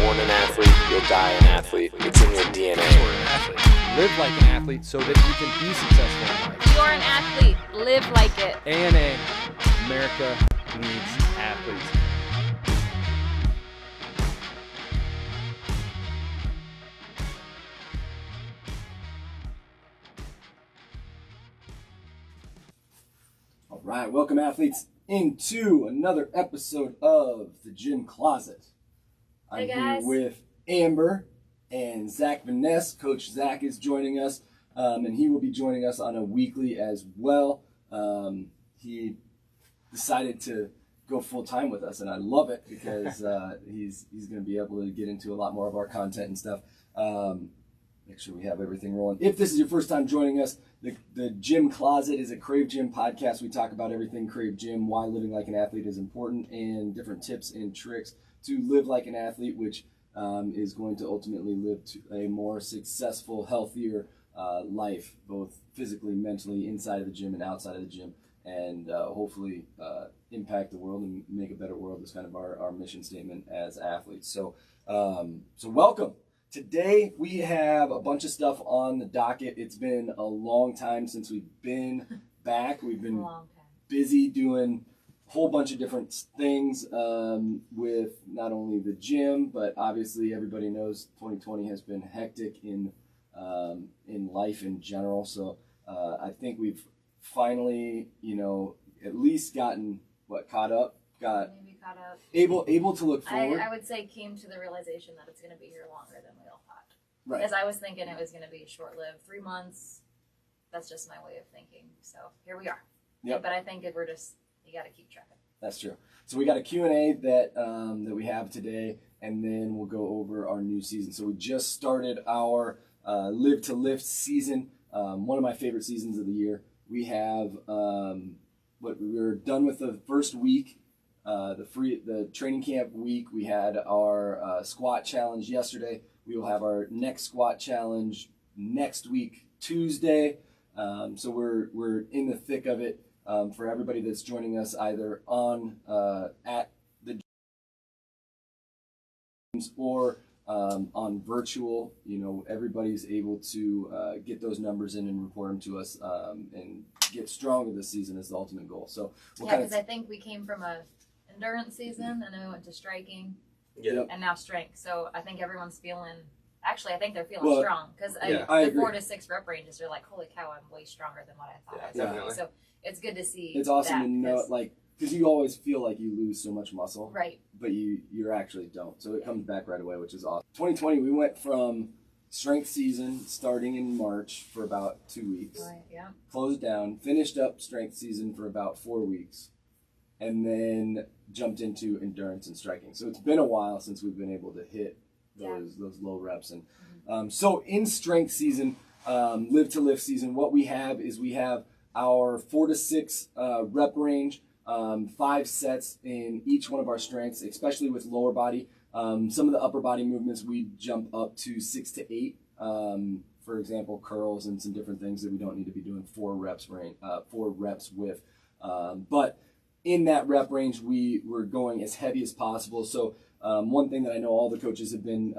born an athlete, you'll die an athlete. It's in your DNA. You're an athlete. Live like an athlete so that you can be successful in life. You're an athlete. Live like it. ANA, America needs athletes. All right, welcome athletes into another episode of the Gym Closet. I'm Hey guys. here with Amber and Zach Vaness. Coach Zach is joining us, and he will be joining us on a weekly as well. He decided to go full time with us, and I love it because he's going to be able to get into a lot more of our content and stuff. Make sure we have everything rolling. If this is your first time joining us, the Gym Closet is a Krave Gym podcast. We talk about everything Krave Gym, why living like an athlete is important, and different tips and tricks to live like an athlete, which is going to ultimately live to a more successful, healthier life, both physically, mentally, inside of the gym and outside of the gym, and hopefully impact the world and make a better world is kind of our mission statement as athletes. So welcome. Today we have a bunch of stuff on the docket. It's been a long time since we've been back. We've been busy doing a whole bunch of different things with not only the gym, but obviously everybody knows 2020 has been hectic in life in general. So I think we've finally, at least gotten caught up. Maybe caught up. Able to look forward. I would say came to the realization that it's going to be here longer than we all thought. Right. Because I was thinking it was going to be short-lived, 3 months. That's just my way of thinking. So here we are. Yep. But I think you got to keep trucking. That's true. So we got a Q&A that we have today, and then we'll go over our new season. So we just started our Live to LIFT season, one of my favorite seasons of the year. We have we're done with the first week. The training camp week. We had our squat challenge yesterday. We will have our next squat challenge next week, Tuesday. So we're in the thick of it. For everybody that's joining us either on at the gyms or on virtual, everybody's able to get those numbers in and report them to us and get stronger this season is the ultimate goal. So because I think we came from a endurance season and then we went to striking and now strength. So I think everyone's I think they're feeling strong because the 4 to 6 rep ranges are like, holy cow, I'm way stronger than what I thought I was going to be. So it's good to see. It's awesome to know, because you always feel like you lose so much muscle, right? But you actually don't. So it comes back right away, which is awesome. 2020, we went from strength season starting in March for about 2 weeks. Right, yeah. Closed down, finished up strength season for about 4 weeks, and then jumped into endurance and striking. So it's been a while since we've been able to hit those low reps. And so in strength season, Live to LIFT season, what we have is our 4 to 6 rep range, 5 sets in each one of our strengths, especially with lower body. Some of the upper body movements we jump up to 6 to 8. For example, curls and some different things that we don't need to be doing 4 reps with. But in that rep range, we're going as heavy as possible. So one thing that I know all the coaches have been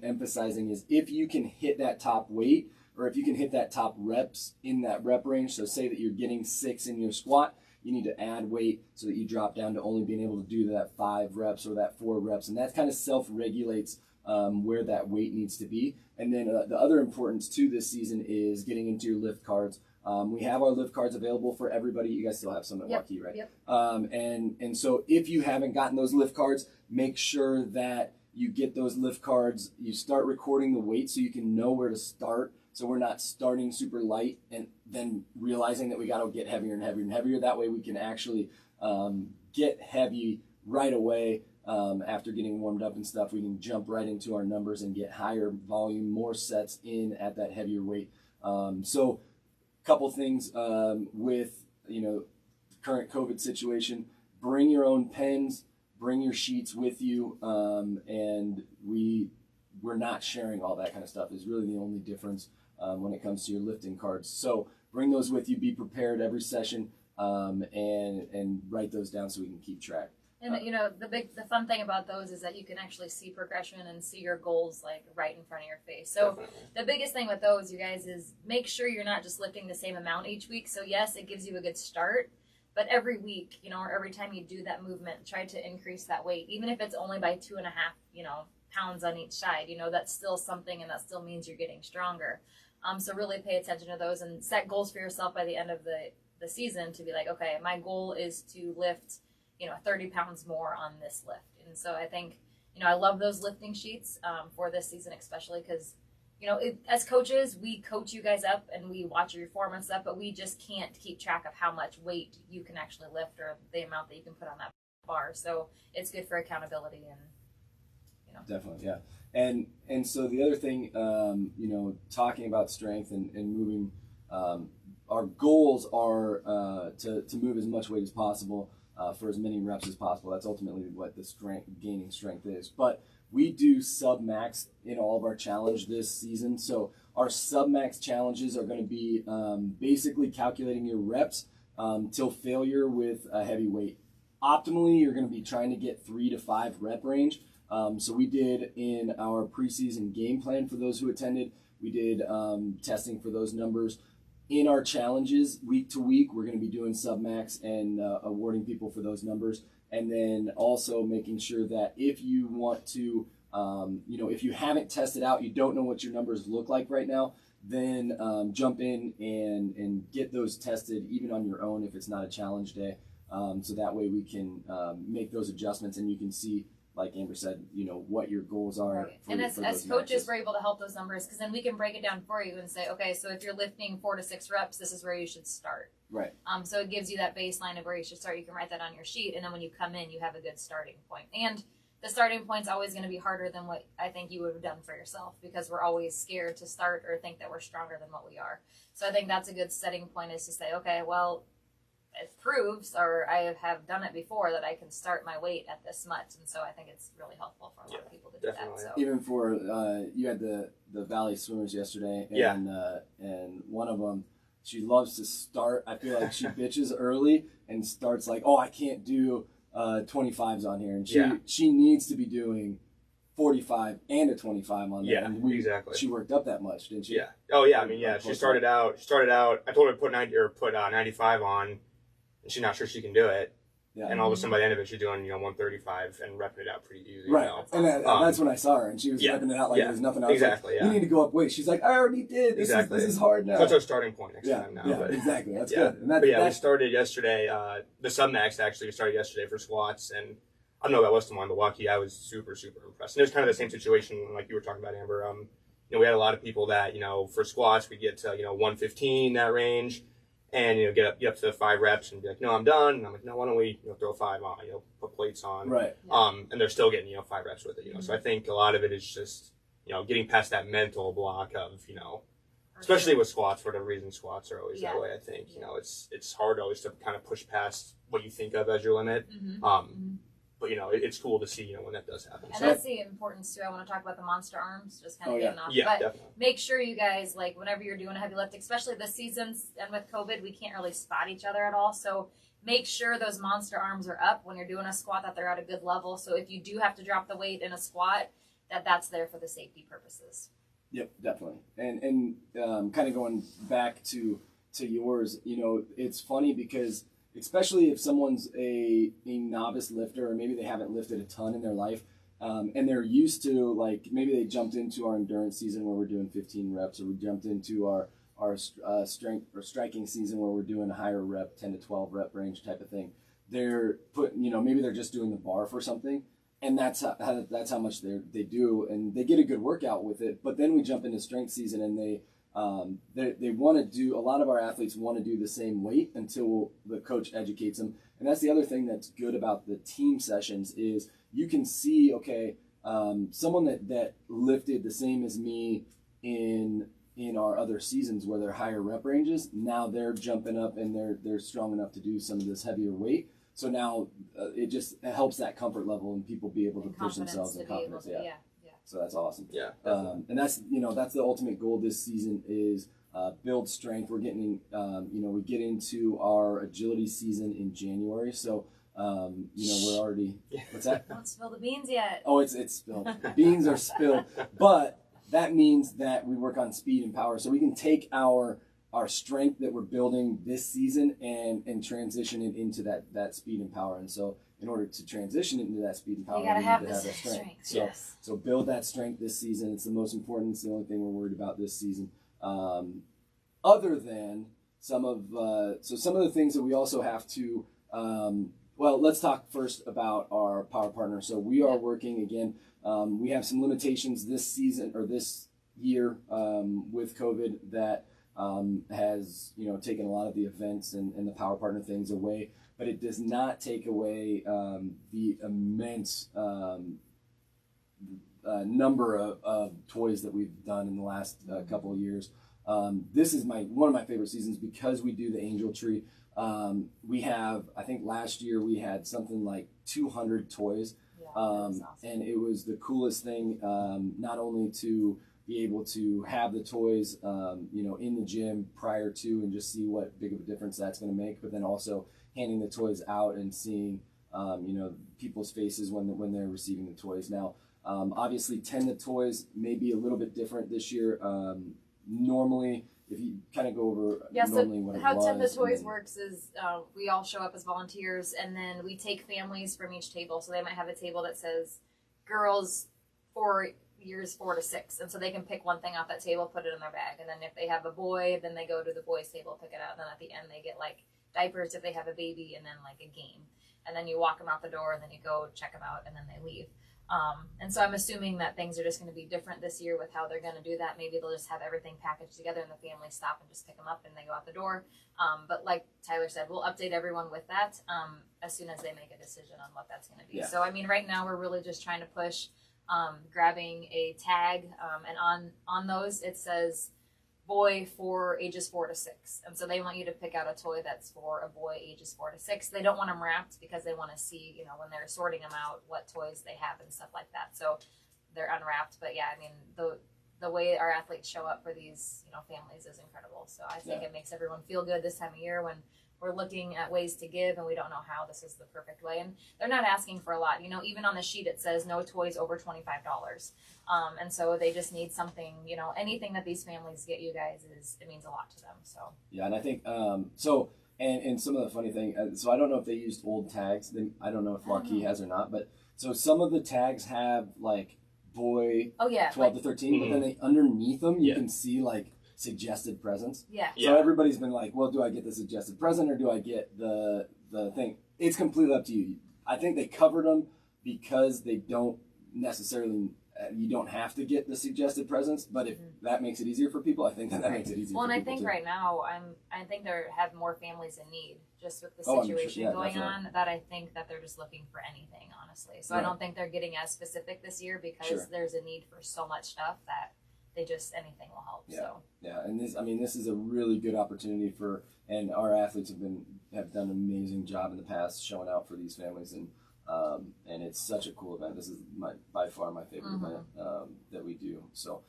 emphasizing is if you can hit that top weight, or if you can hit that top reps in that rep range, so say that you're getting 6 in your squat, you need to add weight so that you drop down to only being able to do that 5 reps or that 4 reps. And that kind of self-regulates where that weight needs to be. And then the other importance to this season is getting into your lift cards. We have our lift cards available for everybody. You guys still have some at Waukee, right? Yep. And so if you haven't gotten those lift cards, make sure that you get those lift cards. You start recording the weight so you can know where to start. So we're not starting super light and then realizing that we got to get heavier and heavier and heavier. That way we can actually get heavy right away after getting warmed up and stuff. We can jump right into our numbers and get higher volume, more sets in at that heavier weight. So a couple things with the current COVID situation. Bring your own pens, bring your sheets with you, and we're not sharing all that kind of stuff. Is really the only difference when it comes to your lifting cards. So bring those with you. Be prepared every session, and write those down so we can keep track. And the fun thing about those is that you can actually see progression and see your goals like right in front of your face. So definitely. The biggest thing with those, you guys, is make sure you're not just lifting the same amount each week. So yes, it gives you a good start, but every week, or every time you do that movement, try to increase that weight, even if it's only by 2.5, pounds on each side. That's still something, and that still means you're getting stronger. So really pay attention to those and set goals for yourself by the end of the season to be like, okay, my goal is to lift 30 pounds more on this lift. And so I think, I love those lifting sheets for this season, especially because, as coaches, we coach you guys up and we watch your form and stuff, but we just can't keep track of how much weight you can actually lift or the amount that you can put on that bar. So it's good for accountability and, Definitely, yeah. And so the other thing, talking about strength and moving, our goals are to move as much weight as possible for as many reps as possible. That's ultimately what the gaining strength is. But we do sub-max in all of our challenge this season. So our sub-max challenges are going to be basically calculating your reps till failure with a heavy weight. Optimally, you're going to be trying to get 3 to 5 rep range. So we did in our preseason game plan for those who attended, we did testing for those numbers. In our challenges, week to week, we're going to be doing sub-max and awarding people for those numbers. And then also making sure that if you want to, if you haven't tested out, you don't know what your numbers look like right now, then jump in and get those tested even on your own if it's not a challenge day. So that way we can make those adjustments and you can see, like Amber said, what your goals are. Right. And as coaches, matches. We're able to help those numbers because then we can break it down for you and say, okay, so if you're lifting 4 to 6 reps, this is where you should start. Right. So it gives you that baseline of where you should start. You can write that on your sheet, and then when you come in, you have a good starting point. And the starting point's always going to be harder than what I think you would have done for yourself because we're always scared to start or think that we're stronger than what we are. So I think that's a good setting point is to say, okay, well, it proves, or I have done it before, that I can start my weight at this much, and so I think it's really helpful for a lot of people to do that. So even for you had the Valley Swimmers yesterday, and one of them, she loves to start. I feel like she bitches early and starts like, oh, I can't do 25s on here, and she needs to be doing 45 and a 25 on that. Yeah, and exactly. She worked up that much, didn't she? Yeah. Oh yeah. I mean, yeah. She started out. I told her to put 95 on. She's not sure she can do it. Yeah. And all of a sudden by the end of it, she's doing, 135 and repping it out pretty easy. Right. And that's when I saw her, and she was repping it out like there's nothing else. Exactly, like, you need to go up weight. She's like, I already did. This is hard now. That's our starting point next time now. Yeah, but, exactly. That's good. And we started yesterday, the sub-max actually, we started yesterday for squats, and I don't know about Weston in Milwaukee, I was super, super impressed. And it was kind of the same situation like you were talking about, Amber. We had a lot of people that, for squats, we get to, 115, that range. And, get up to the 5 reps and be like, no, I'm done. And I'm like, no, why don't we throw 5 on, put plates on. Right. And they're still getting, 5 reps with it, Mm-hmm. So I think a lot of it is just, getting past that mental block of, especially with squats, for the reason squats are always that way, I think. It's hard always to kind of push past what you think of as your limit. Mm-hmm. But, it's cool to see, when that does happen. And that's the importance, too. I want to talk about the monster arms, just kind of getting off. Yeah, but definitely. Make sure you guys, whenever you're doing a heavy lift, especially this season and with COVID, we can't really spot each other at all. So make sure those monster arms are up when you're doing a squat, that they're at a good level. So if you do have to drop the weight in a squat, that's there for the safety purposes. Yep, definitely. And kind of going back to yours, it's funny because especially if someone's a novice lifter or maybe they haven't lifted a ton in their life and they're used to, maybe they jumped into our endurance season where we're doing 15 reps, or we jumped into our strength or striking season where we're doing a higher rep, 10 to 12 rep range type of thing. They're maybe they're just doing the bar for something, and that's how much they do, and they get a good workout with it. But then we jump into strength season, and they want to do, a lot of our athletes want to do the same weight until the coach educates them. And that's the other thing that's good about the team sessions is you can see, okay, someone that lifted the same as me in our other seasons where they're higher rep ranges, now they're jumping up and they're strong enough to do some of this heavier weight. So now it just helps that comfort level and people be able to push themselves in confidence. So that's awesome. Yeah. And that's the ultimate goal this season is build strength. We're getting, we get into our agility season in January. So we're already, what's that? Don't spill the beans yet. Oh, it's spilled. The beans are spilled. But that means that we work on speed and power. So we can take our strength that we're building this season and transition it into that speed and power. And so in order to transition it into that speed and power, you gotta have that strength. So, yes. So build that strength this season. It's the most important. It's the only thing we're worried about this season. Other than some of the things that we also have to, well, let's talk first about our power partner. So we are working again. We have some limitations this season or this year with COVID that has taken a lot of the events and the power partner things away, but it does not take away the immense number of toys that we've done in the last couple of years. This is one of my favorite seasons because we do the angel tree. We have, I think last year we had something like 200 toys. Yeah, awesome. And it was the coolest thing, not only to be able to have the toys, in the gym prior to and just see what big of a difference that's going to make, but then also handing the toys out and seeing, people's faces when they're receiving the toys. Now, obviously 10 the toys may be a little bit different this year. Normally, if you kind of go over normally what it was. How Tend the Toys works is we all show up as volunteers, and then we take families from each table. So they might have a table that says girls years 4 to 6, and so they can pick one thing off that table, put it in their bag, and then if they have a boy, then they go to the boys table, pick it out, and then at the end they get like diapers if they have a baby, and then like a game, and then you walk them out the door, and then you go check them out, and then they leave. And so I'm assuming that things are just going to be different this year with how they're going to do that. Maybe they'll just have everything packaged together and the family stop and just pick them up and they go out the door. But like Tyler said, we'll update everyone with that as soon as they make a decision on what that's going to be. Yeah. So, I mean, right now we're really just trying to push grabbing a tag, and on those it says boy for ages 4 to 6, and so they want you to pick out a toy that's for a boy ages 4 to 6. They don't want them wrapped because they want to see, when they're sorting them out, what toys they have and stuff like that. So they're unwrapped. But yeah, I mean, the way our athletes show up for these families is incredible. So I think it makes everyone feel good this time of year when we're looking at ways to give and we don't know how. This is the perfect way. And they're not asking for a lot. Even on the sheet it says no toys over $25. And so they just need something, anything that these families get you guys it means a lot to them. So yeah, and I think and some of the funny thing, so I don't know if they used old tags. I don't know if Waukee has or not, but so some of the tags have like boy 12 to 13, but then they underneath them you can see like suggested presents. Yeah. So everybody's been like, well, do I get the suggested present or do I get the thing? It's completely up to you. I think they covered them because they don't necessarily, you don't have to get the suggested presents, but if that makes it easier for people, I think that makes it easier for people. Well, and I think right now, I think there have more families in need just with the situation going on, that I think that they're just looking for anything, honestly. So I don't think they're getting as specific this year because there's a need for so much stuff that they just, anything will help. Yeah, and this is a really good opportunity and our athletes have done an amazing job in the past showing out for these families, and it's such a cool event. This is by far my favorite event that we do. So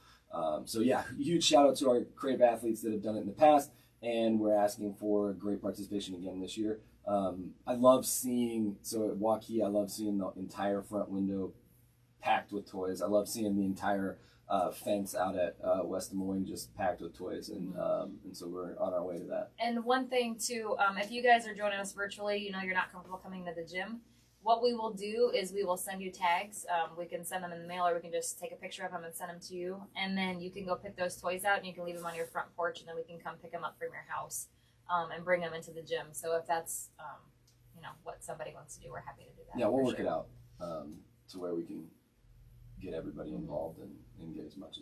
yeah, huge shout out to our Krave athletes that have done it in the past, and we're asking for great participation again this year. I love seeing, so at Waukee, I love seeing the entire front window packed with toys. I love seeing the entire fence out at West Des Moines just packed with toys, and so we're on our way to that. And one thing too, if you guys are joining us virtually, you're not comfortable coming to the gym, what we will do is we will send you tags. We can send them in the mail, or we can just take a picture of them and send them to you, and then you can go pick those toys out and you can leave them on your front porch, and then we can come pick them up from your house and bring them into the gym. So if that's what somebody wants to do, we're happy to do that. Yeah, we'll work it out to where we can get everybody involved and get as much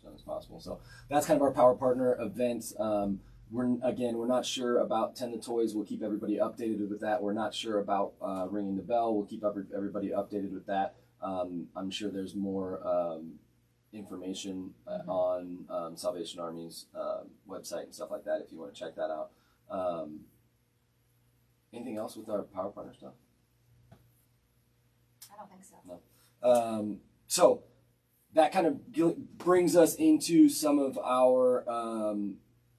done as possible. So that's kind of our power partner events. We're not sure about Tend the Toys. We'll keep everybody updated with that. We're not sure about ringing the bell. We'll keep everybody updated with that. I'm sure there's more information on Salvation Army's website and stuff like that if you want to check that out. Anything else with our power partner stuff? I don't think so. No. So that kind of brings us into some of our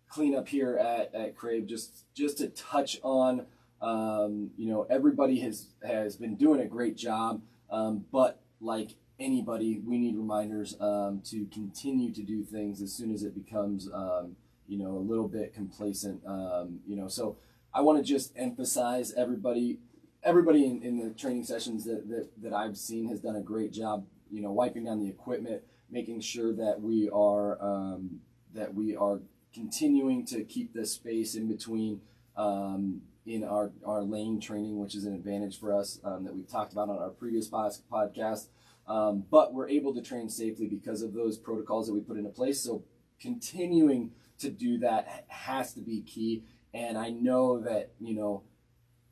cleanup here at Krave, just to touch on Everybody has been doing a great job, but like anybody, we need reminders to continue to do things as soon as it becomes a little bit complacent. So I want to just emphasize everybody in the training sessions that I've seen has done a great job, wiping down the equipment, making sure that we are continuing to keep the space in between in our lane training, which is an advantage for us that we've talked about on our previous podcast. But we're able to train safely because of those protocols that we put into place. So continuing to do that has to be key. And I know that,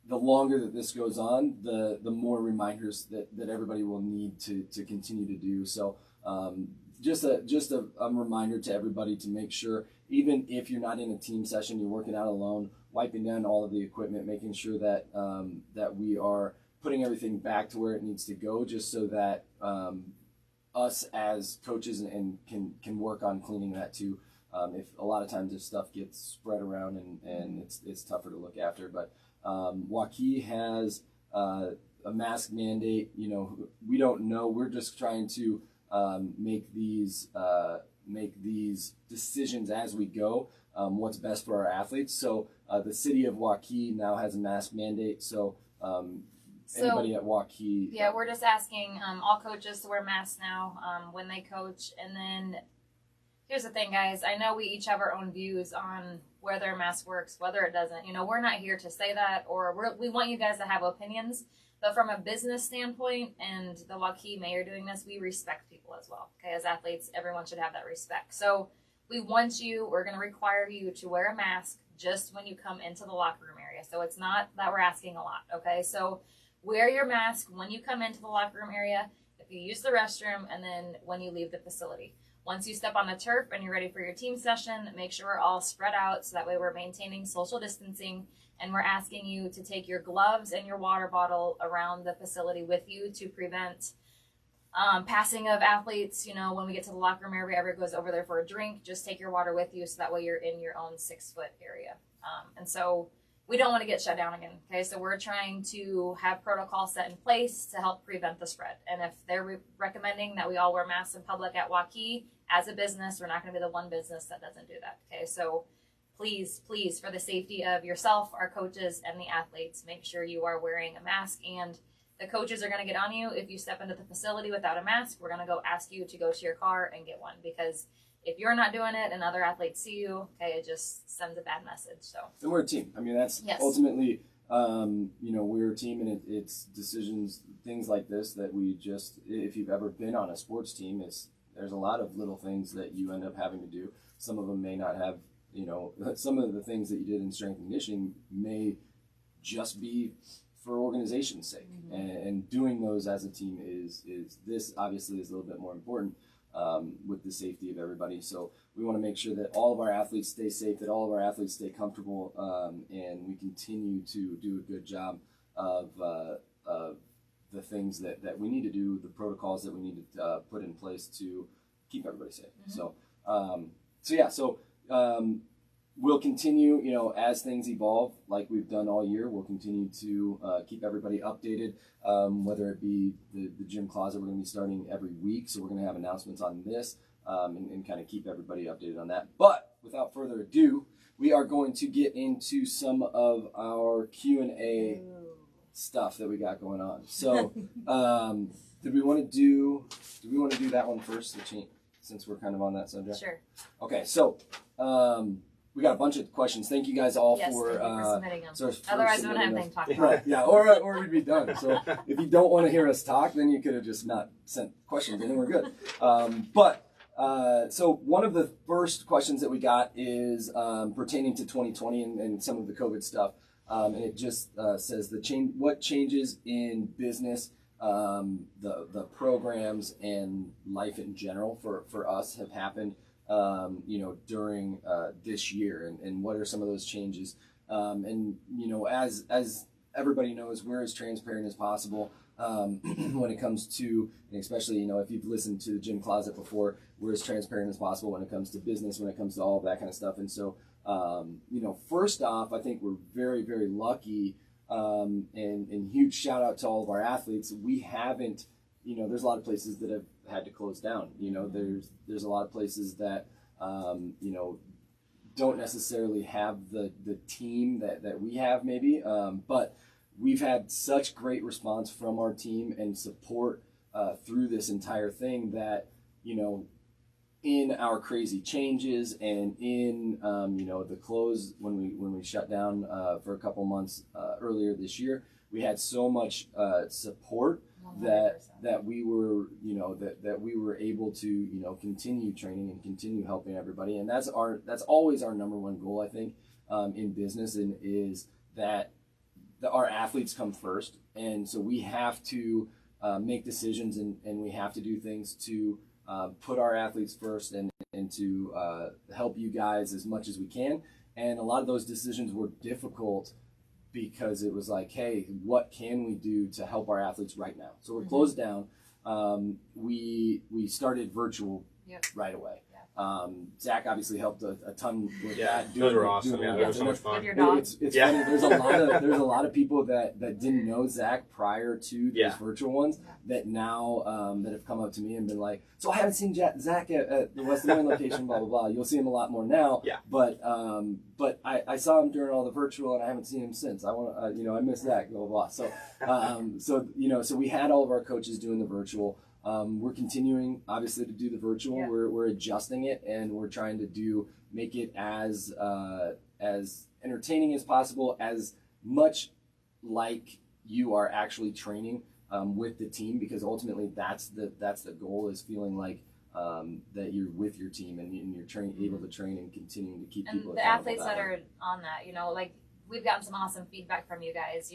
the longer that this goes on, the more reminders that everybody will need to continue to do. So just a reminder to everybody to make sure, even if you're not in a team session, you're working out alone, wiping down all of the equipment, making sure that we are putting everything back to where it needs to go, just so that us as coaches and can work on cleaning that too. If a lot of times this stuff gets spread around and it's tougher to look after. But Waukee has a mask mandate. We don't know. We're just trying to make these decisions as we go. What's best for our athletes. So the city of Waukee now has a mask mandate. So anybody at Waukee. Yeah, we're just asking all coaches to wear masks now when they coach. And then here's the thing, guys. I know we each have our own views on whether a mask works, whether it doesn't. We're not here to say that, or we want you guys to have opinions. But from a business standpoint, and the Waukee mayor doing this, we respect people as well. Okay, as athletes, everyone should have that respect. So we're going to require you to wear a mask just when you come into the locker room area. So it's not that we're asking a lot, okay? So wear your mask when you come into the locker room area, if you use the restroom, and then when you leave the facility. Once you step on the turf and you're ready for your team session, make sure we're all spread out so that way we're maintaining social distancing, and we're asking you to take your gloves and your water bottle around the facility with you to prevent passing of athletes. When we get to the locker room area, everyone goes over there for a drink, just take your water with you so that way you're in your own 6-foot area. And so we don't want to get shut down again. Okay, so we're trying to have protocols set in place to help prevent the spread. And if they're recommending that we all wear masks in public at Waukee, as a business, we're not going to be the one business that doesn't do that. Okay, so please, for the safety of yourself, our coaches, and the athletes, make sure you are wearing a mask. And the coaches are going to get on you if you step into the facility without a mask. We're going to go ask you to go to your car and get one, because if you're not doing it and other athletes see you, okay, it just sends a bad message. So. And we're a team. I mean, that's ultimately, we're a team, and it's decisions, things like this that we just, if you've ever been on a sports team, there's a lot of little things that you end up having to do. Some of them may not have, some of the things that you did in strength and conditioning may just be for organization's sake. Mm-hmm. And doing those as a team is this obviously is a little bit more important. With the safety of everybody. So we want to make sure that all of our athletes stay safe, that all of our athletes stay comfortable, and we continue to do a good job of the things that we need to do, the protocols that we need to put in place to keep everybody safe. Mm-hmm. So we'll continue, as things evolve, like we've done all year. We'll continue to keep everybody updated, whether it be the gym closet. We're going to be starting every week, so we're going to have announcements on this and kind of keep everybody updated on that. But without further ado, we are going to get into some of our Q&A stuff that we got going on. So did we want to do that one first, since we're kind of on that subject? Sure. Okay, so we got a bunch of questions. Thank you guys all for submitting them. Otherwise, we wouldn't have anything to talk about. Right, yeah, or we'd be done. So if you don't want to hear us talk, then you could have just not sent questions and then we're good. So one of the first questions that we got is pertaining to 2020 and some of the COVID stuff. And it just says what changes in business, the programs and life in general for us have happened during this year, and what are some of those changes? As everybody knows, we're as transparent as possible when it comes to, and especially, if you've listened to the Gym Closet before, we're as transparent as possible when it comes to business, when it comes to all of that kind of stuff. And so, first off, I think we're very, very lucky And huge shout out to all of our athletes. We haven't, there's a lot of places that have had to close down. There's a lot of places that, don't necessarily have the team that we have maybe, but we've had such great response from our team and support through this entire thing that, in our crazy changes and in, the close when we shut down for a couple months earlier this year, we had so much support 100%. that we were, that we were able to, continue training and continue helping everybody. And that's always our number one goal, I think, in business, and is that our athletes come first. And so we have to make decisions and we have to do things to put our athletes first and to help you guys as much as we can. And a lot of those decisions were difficult because it was like, hey, what can we do to help our athletes right now? So we're closed down. We started virtual right away. Zach obviously helped a ton with that. Those were awesome. It was so much fun. It's funny. There's a lot of people that didn't know Zach prior to these virtual ones that now that have come up to me and been like, so I haven't seen Zach at the West Des Moines location, blah blah blah. You'll see him a lot more now. But I saw him during all the virtual and I haven't seen him since. I want I miss Zach, blah blah blah. So we had all of our coaches doing the virtual. We're continuing, obviously, to do the virtual. We're adjusting it, and we're trying to make it as entertaining as possible, as much like you are actually training with the team, because ultimately that's the goal, is feeling like that you're with your team and you're able to train and continuing to keep people. And the athletes that are on that, like we've gotten some awesome feedback from you guys,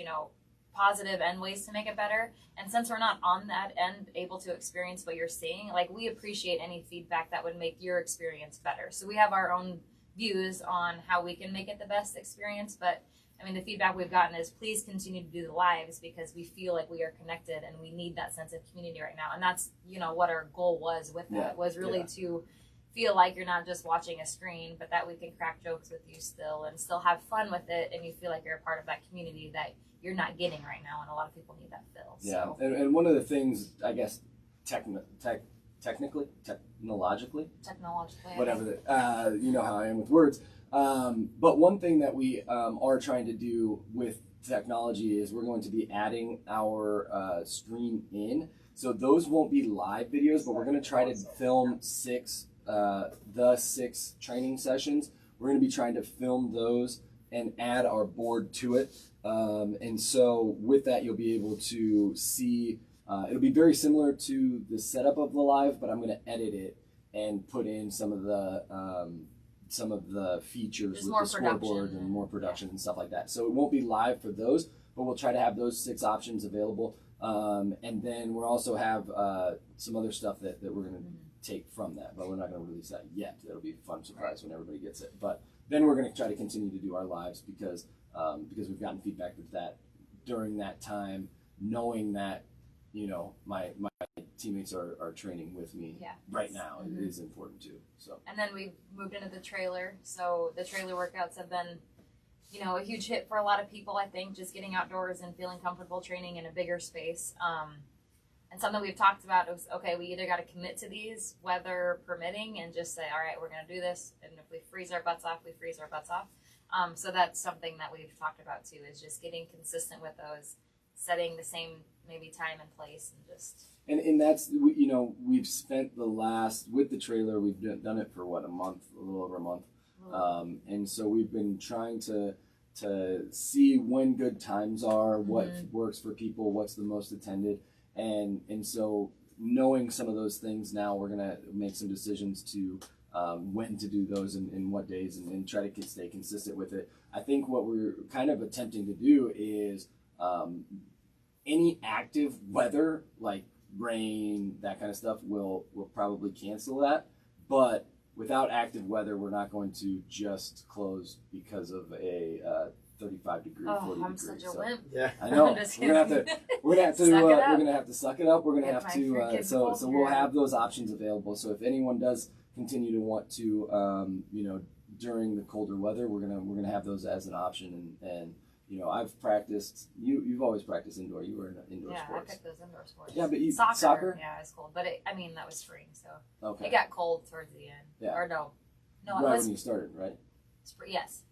positive and ways to make it better. And since we're not on that end able to experience what you're seeing, like we appreciate any feedback that would make your experience better. So we have our own views on how we can make it the best experience, but I mean the feedback we've gotten is please continue to do the lives because we feel like we are connected and we need that sense of community right now. And that's what our goal was with that, was really to feel like you're not just watching a screen, but that we can crack jokes with you still and still have fun with it, and you feel like you're a part of that community that you're not getting right now, and a lot of people need that feel. So. Yeah, and one of the things, I guess, technologically, whatever, you know how I am with words. But one thing that we are trying to do with technology is we're going to be adding our stream in. So those won't be live videos, but we're going to try to film the 6 training sessions. We're going to be trying to film those and add our board to it. And so with that, you'll be able to see, it'll be very similar to the setup of the live, but I'm going to edit it and put in some of the features with the scoreboard and more production and stuff like that. So it won't be live for those, but we'll try to have those 6 options available. And then we'll also have some other stuff that we're going to take from that, but we're not going to release that yet. That'll be a fun surprise when everybody gets it. But then we're going to try to continue to do our lives because we've gotten feedback that during that time, knowing that, my teammates are training with me right now is important too. So. And then we've moved into the trailer. So the trailer workouts have been, a huge hit for a lot of people, I think, just getting outdoors and feeling comfortable training in a bigger space. And something we've talked about is, okay, we either got to commit to these, weather permitting, and just say, all right, we're going to do this. And if we freeze our butts off, we freeze our butts off. So that's something that we've talked about too, is just getting consistent with those, setting the same maybe time and place, and just. And that's, we've spent with the trailer, we've done it for a month, a little over a month. And so we've been trying to see when good times are, what works for people, what's the most attended. And so knowing some of those things now, we're going to make some decisions to when to do those and what days, and try to stay consistent with it. I think what we're kind of attempting to do is any active weather, like rain, that kind of stuff, we'll probably cancel that. But without active weather, we're not going to just close because of a 35 degree, 40 I'm degree. such a wimp. Yeah, I know. We're gonna have to suck it up. We're gonna have to. So we'll have those options available. So if anyone does continue to want to, during the colder weather, we're gonna have those as an option, and I've practiced. You've always practiced indoor. You were in indoor sports. Yeah, I picked those indoor sports. Yeah, but soccer. Yeah, it's cold, but that was spring, so it got cold towards the end. Yeah. Or no, it was when you started, right? Yes.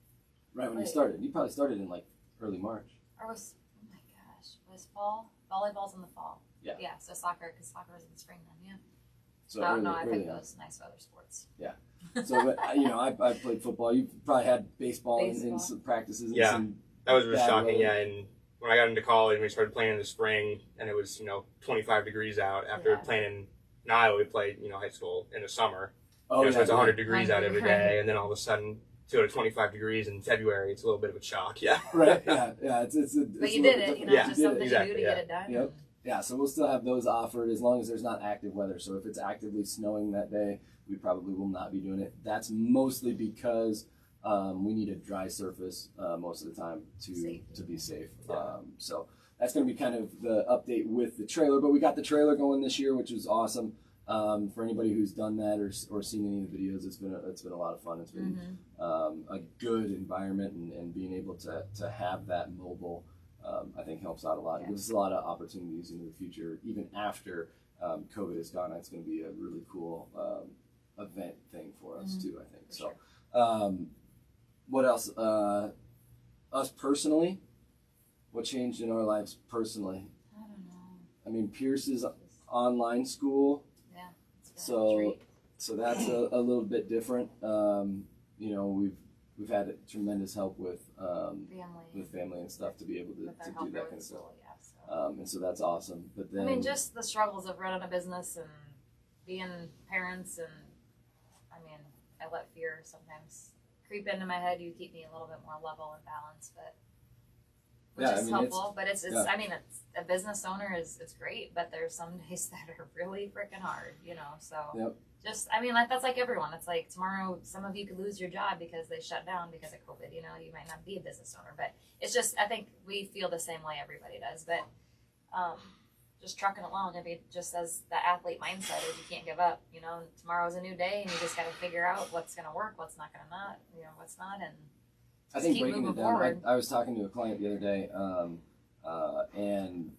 Right when you started. You probably started in like early March. Or was fall? Volleyball's in the fall. Yeah. Yeah. So soccer, because soccer was in the spring then. Yeah. So I picked those nice weather sports. Yeah. So, I played football. You probably had baseball. In some practices. Yeah. Some that was really shocking. Weather. Yeah. And when I got into college, we started playing in the spring, and it was 25 degrees out. After playing in Iowa, we played high school in the summer. So it's 100 degrees out every day, and then all of a sudden to go to 25 degrees in February, it's a little bit of a shock. Yeah. Right. Yeah. Yeah. It's but you did it. Just something you do to get it done. Yep. Yeah, so we'll still have those offered as long as there's not active weather. So if it's actively snowing that day, we probably will not be doing it. That's mostly because we need a dry surface most of the time to be safe. So that's going to be kind of the update with the trailer. But we got the trailer going this year, which is awesome. For anybody who's done that or seen any of the videos, it's been a lot of fun. It's been a good environment, and being able to have that mobile. I think helps out a lot. It gives us a lot of opportunities into the future, even after COVID is gone. It's going to be a really cool event thing for us too, I think. So, what else? Us personally, what changed in our lives personally? I don't know. I mean, Pierce's online school. Yeah. So that's a little bit different. We've had tremendous help with family and stuff to be able to do that kind of stuff. And so that's awesome. But then just the struggles of running a business and being parents, and I let fear sometimes creep into my head. You keep me a little bit more level and balanced, which is helpful. But it's a business owner it's great, but there's some days that are really freaking hard, So. Yep. That's like everyone. It's like tomorrow, some of you could lose your job because they shut down because of COVID. You might not be a business owner, but it's just, I think we feel the same way everybody does. But just trucking along, just as the athlete mindset is you can't give up. Tomorrow's a new day, and you just got to figure out what's going to work, what's not going to not, what's not, and I think breaking it down. I was talking to a client the other day, and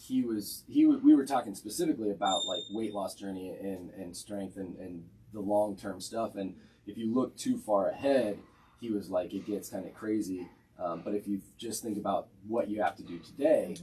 we were talking specifically about like weight loss journey and strength and the long-term stuff. And if you look too far ahead, he was like, it gets kind of crazy. But if you just think about what you have to do today,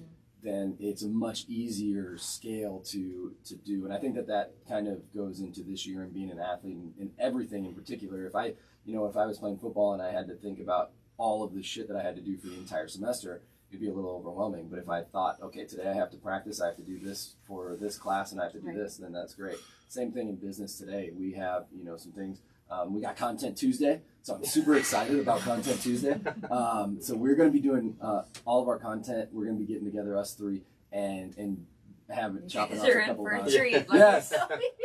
then it's a much easier scale to do. And I think that kind of goes into this year and being an athlete and everything in particular. If I was playing football and I had to think about all of the shit that I had to do for the entire semester, it'd be a little overwhelming. But if I thought, okay, today I have to practice, I have to do this for this class, and I have to do this, then that's great. Same thing in business today. We have, some things. We got Content Tuesday, so I'm super excited about Content Tuesday. So we're going to be doing all of our content. We're going to be getting together, us three, and chopping off a couple of treat. Yes,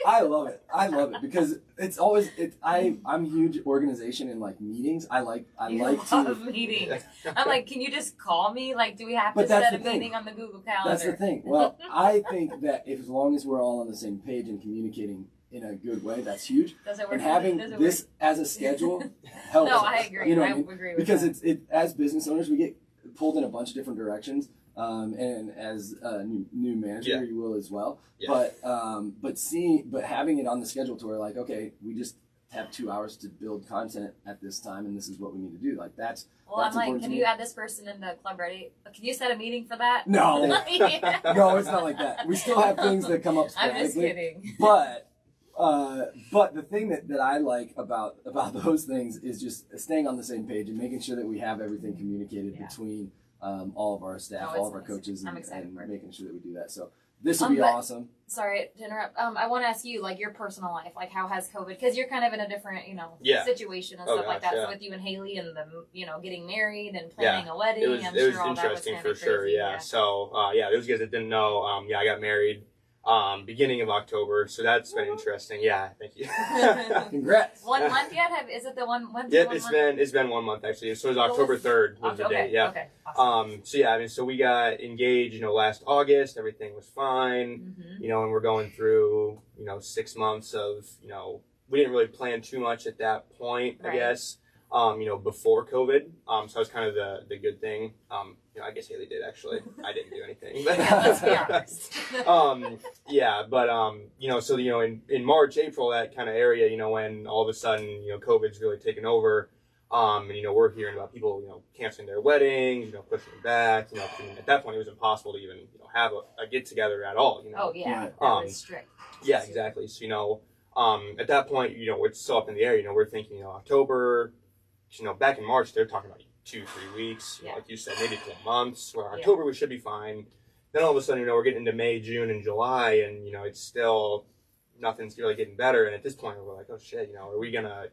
I love it because it's always I'm a huge organization in like meetings. I like to meetings. I'm like, can you just call me? Like, do we have to set a meeting on the Google Calendar? That's the thing. Well, I think that as long as we're all on the same page and communicating in a good way, that's huge. Does it work? And having this as a schedule helps. No, I agree. I agree with because that. Because as business owners, we get pulled in a bunch of different directions. And as a new manager, you will as well. Yeah. But having it on the schedule to where like, okay, we just have 2 hours to build content at this time, and this is what we need to do. Like that's. Well, I'm like, can you add this person into Club Ready? Can you set a meeting for that? No, no, it's not like that. We still have things that come up sporadically. I'm just kidding. But the thing that I like about those things is just staying on the same page and making sure that we have everything communicated between. All of our staff, all of our coaches, and making sure that we do that. So this will be awesome. Sorry to interrupt. I want to ask you, like, your personal life, like, how has COVID? Because you're kind of in a different, situation and stuff like that. So with you and Haley and the, getting married and planning a wedding, it was interesting for sure. Yeah. So those guys that didn't know, I got married. Beginning of October, so that's been interesting. Yeah, thank you. Congrats. 1 month yet? Is it the one? Yeah, it's been 1 month actually. So it was October 3rd was the date. Yeah. Okay. Awesome. So we got engaged, last August. Everything was fine. And we're going through, 6 months of, we didn't really plan too much at that point, I guess. before COVID. So that was kind of the good thing. I guess Haley did actually. I didn't do anything. But Let's be honest. So in March, April, that kind of area, when all of a sudden, COVID's really taken over. We're hearing about people, canceling their weddings, pushing it back. At that point, it was impossible to even, have a get together at all. Oh yeah, that was strict. Yeah, exactly. So at that point, it's so up in the air. We're thinking, October. Back in March, they're talking about 2-3 weeks. Like you said, maybe 4 months. Where October we should be fine. Then all of a sudden, we're getting into May, June, and July, and it's still nothing's really getting better. And at this point, we're like, oh shit, are we gonna,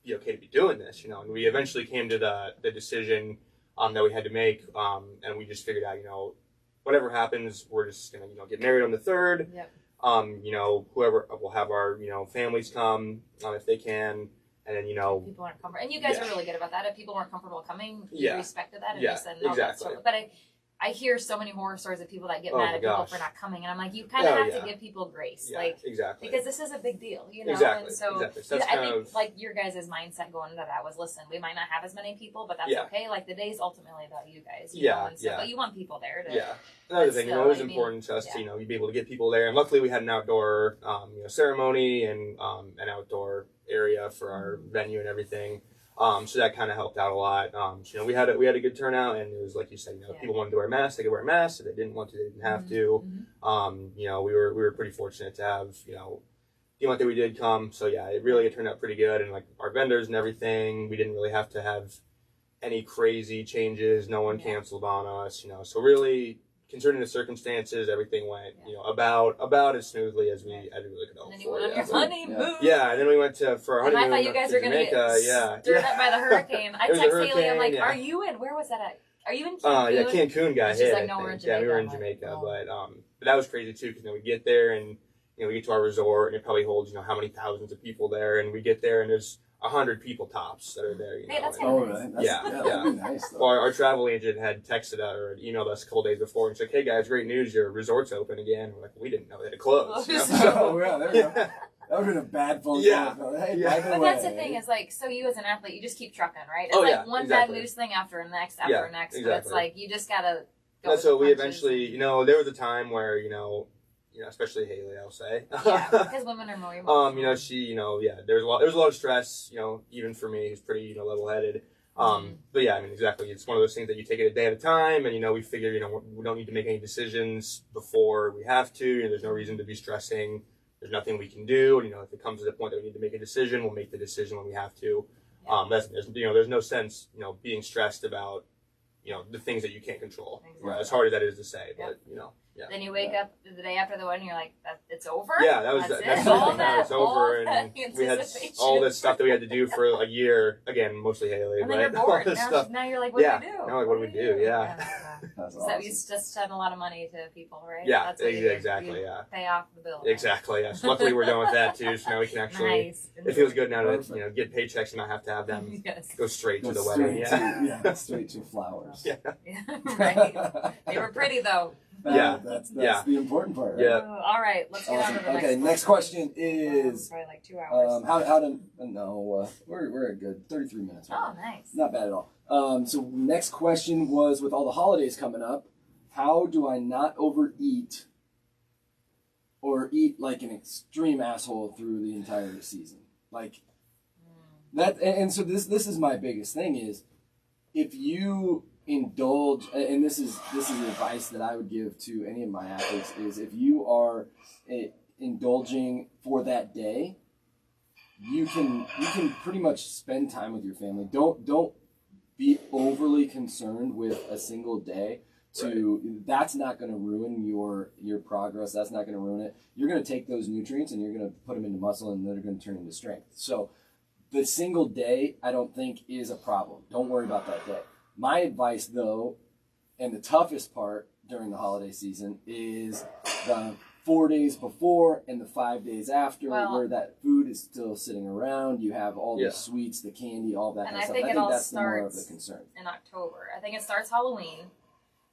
be okay to be doing this? And we eventually came to the decision that we had to make, and we just figured out, whatever happens, we're just gonna, get married on the 3rd. Yep. Whoever will have our, families come if they can. And then, people aren't comfortable. And you guys are really good about that. If people weren't comfortable coming, you respected that. And you said, no, that's totally. But I hear so many horror stories of people that get mad at people for not coming. And I'm like, you kind of have to give people grace. Because this is a big deal, Exactly. And so, So I think, your guys' mindset going into that was, listen, we might not have as many people, but that's okay. The day is ultimately about you guys. But you want people there to... Another thing, it was important to us to, be able to get people there. And luckily we had an outdoor, ceremony and an outdoor area for our venue and everything. So that kind of helped out a lot. We had a good turnout, and it was like you said, if people wanted to wear masks, they could wear masks. If they didn't want to, they didn't have to. We were pretty fortunate to have, the amount that we did come. So it turned out pretty good. And our vendors and everything, we didn't really have to have any crazy changes. No one canceled on us, so really, concerning the circumstances, everything went, about as smoothly as we really could hope for. And then you went on your honeymoon. Yeah, and then we went for our honeymoon. And I thought you guys were going to get stirred up by the hurricane. I texted Haley, I'm like, are you in, where was that at? Are you in Cancun? Cancun got hit. She's like, no, we're in Jamaica. Yeah, we were in Jamaica, but that was crazy too, because we get there and, we get to our resort, and it probably holds, how many thousands of people there, and we get there and there's 100 people tops that are there. Hey, that's kind of nice. Yeah. Nice, well, our travel agent had texted or emailed us a couple days before and said, "Hey guys, great news! Your resort's open again." We're like, we didn't know they had closed. There we go. That would have been a bad phone call. Hey, but that's the thing is so you as an athlete, you just keep trucking, right? It's one bad news thing after next after next. Exactly. But it's you just gotta. So we eventually, there was a time where especially Haley, I'll say. Because women are more emotional. She, there's a lot of stress, even for me, who's pretty, level-headed. But exactly. It's one of those things that you take it a day at a time, and, we figure, we don't need to make any decisions before we have to. There's no reason to be stressing. There's nothing we can do. If it comes to the point that we need to make a decision, we'll make the decision when we have to. There's no sense, being stressed about, the things that you can't control. Exactly. As hard as that is to say, but, Then you wake up the day after the wedding, you're like, it's over? Yeah, that's it's over, and we had all this stuff that we had to do for a year. Again, mostly Haley. And then you're bored. Now you're like, what do we do? Now what do we do? Yeah. That's So awesome. you just send a lot of money to people, right? Yeah, That's what exactly. you pay off the bill. Exactly. Yes. Luckily, we're done with that too. So now we can actually. Nice. It feels good now to get paychecks and not have to have them go straight to the wedding. Straight to flowers. Yeah. Right. They were pretty though. That's the important part, right? Yeah. All right, let's get on to the next question. Next question is probably 2 hours. We're at good 33 minutes. Oh, nice. Not bad at all. So next question was, with all the holidays coming up, how do I not overeat or eat like an extreme asshole through the entire season? That, and so this is my biggest thing is, if you indulge, and this is advice that I would give to any of my athletes, is if you are indulging for that day, you can pretty much spend time with your family. Don't be overly concerned with a single day. That's not going to ruin your progress. That's not going to ruin it. You're going to take those nutrients and you're going to put them into muscle, and they're going to turn into strength. So the single day, I don't think, is a problem. Don't worry about that day. My advice, though, and the toughest part during the holiday season, is the 4 days before and the 5 days after, where that food is still sitting around. You have all the sweets, the candy, all that kind of stuff. I think that's more of the concern. In October. I think it starts Halloween.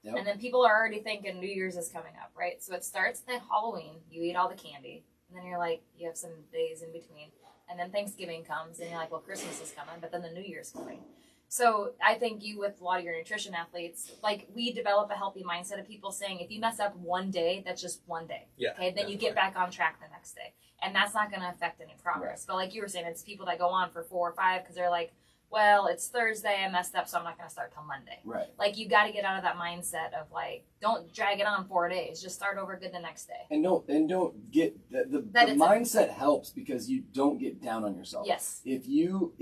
Yep. And then people are already thinking New Year's is coming up, right? So it starts at Halloween. You eat all the candy. And then you're like, you have some days in between. And then Thanksgiving comes, and you're like, well, Christmas is coming, but then the New Year's coming. So I think you, with a lot of your nutrition athletes, like, we develop a healthy mindset of people saying, if you mess up one day, that's just one day. Yeah, okay, then you get back on track the next day. And that's not going to affect any progress. Right. But like you were saying, it's people that go on for 4 or 5 because they're like, well, it's Thursday, I messed up, so I'm not going to start till Monday. Right. Like, you got to get out of that mindset of, like, don't drag it on 4 days. Just start over good the next day. And don't get the mindset helps because you don't get down on yourself. Yes. If you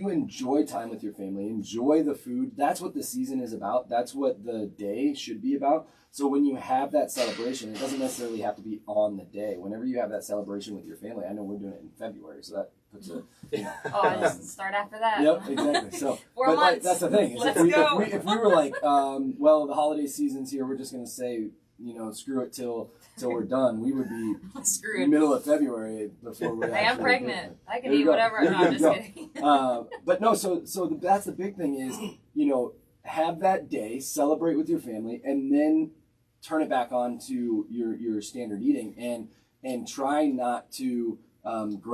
enjoy time with your family, enjoy the food, that's what the season is about. That's what the day should be about. So when you have that celebration, it doesn't necessarily have to be on the day. Whenever you have that celebration with your family, I know we're doing it in February, so that puts a, you know. Just start after that. Yep, exactly. So, 4 but months. that's the thing. Is Let's go. If we were like, well, the holiday season's here, we're just going to say, you know, screw it till we're done. We would be Screwed. middle of February before we're. I am actually pregnant. I can There you eat go. whatever. There No, I'm you just go. kidding. But no, that's the big thing is, you know, have that day, celebrate with your family, and then turn it back on to your standard eating, and try not to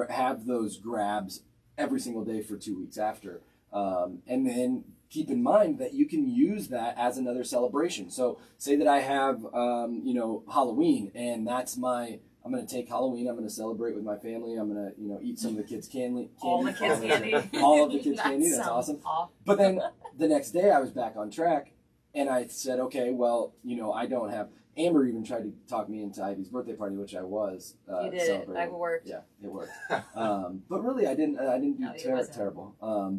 have those grabs every single day for 2 weeks after, and then keep in mind that you can use that as another celebration. So say that I have you know, Halloween, and that's I'm going to take Halloween. I'm going to celebrate with my family. I'm going to, you know, eat some of the kids' candy. All the kids' candy. All of the kids' candy. That's awesome. But then the next day I was back on track, and I said, okay, well, you know, I don't have. Amber even tried to talk me into Ivy's birthday party, which I was. You did it. It worked. Yeah, it worked. But really, I didn't do No, terrible.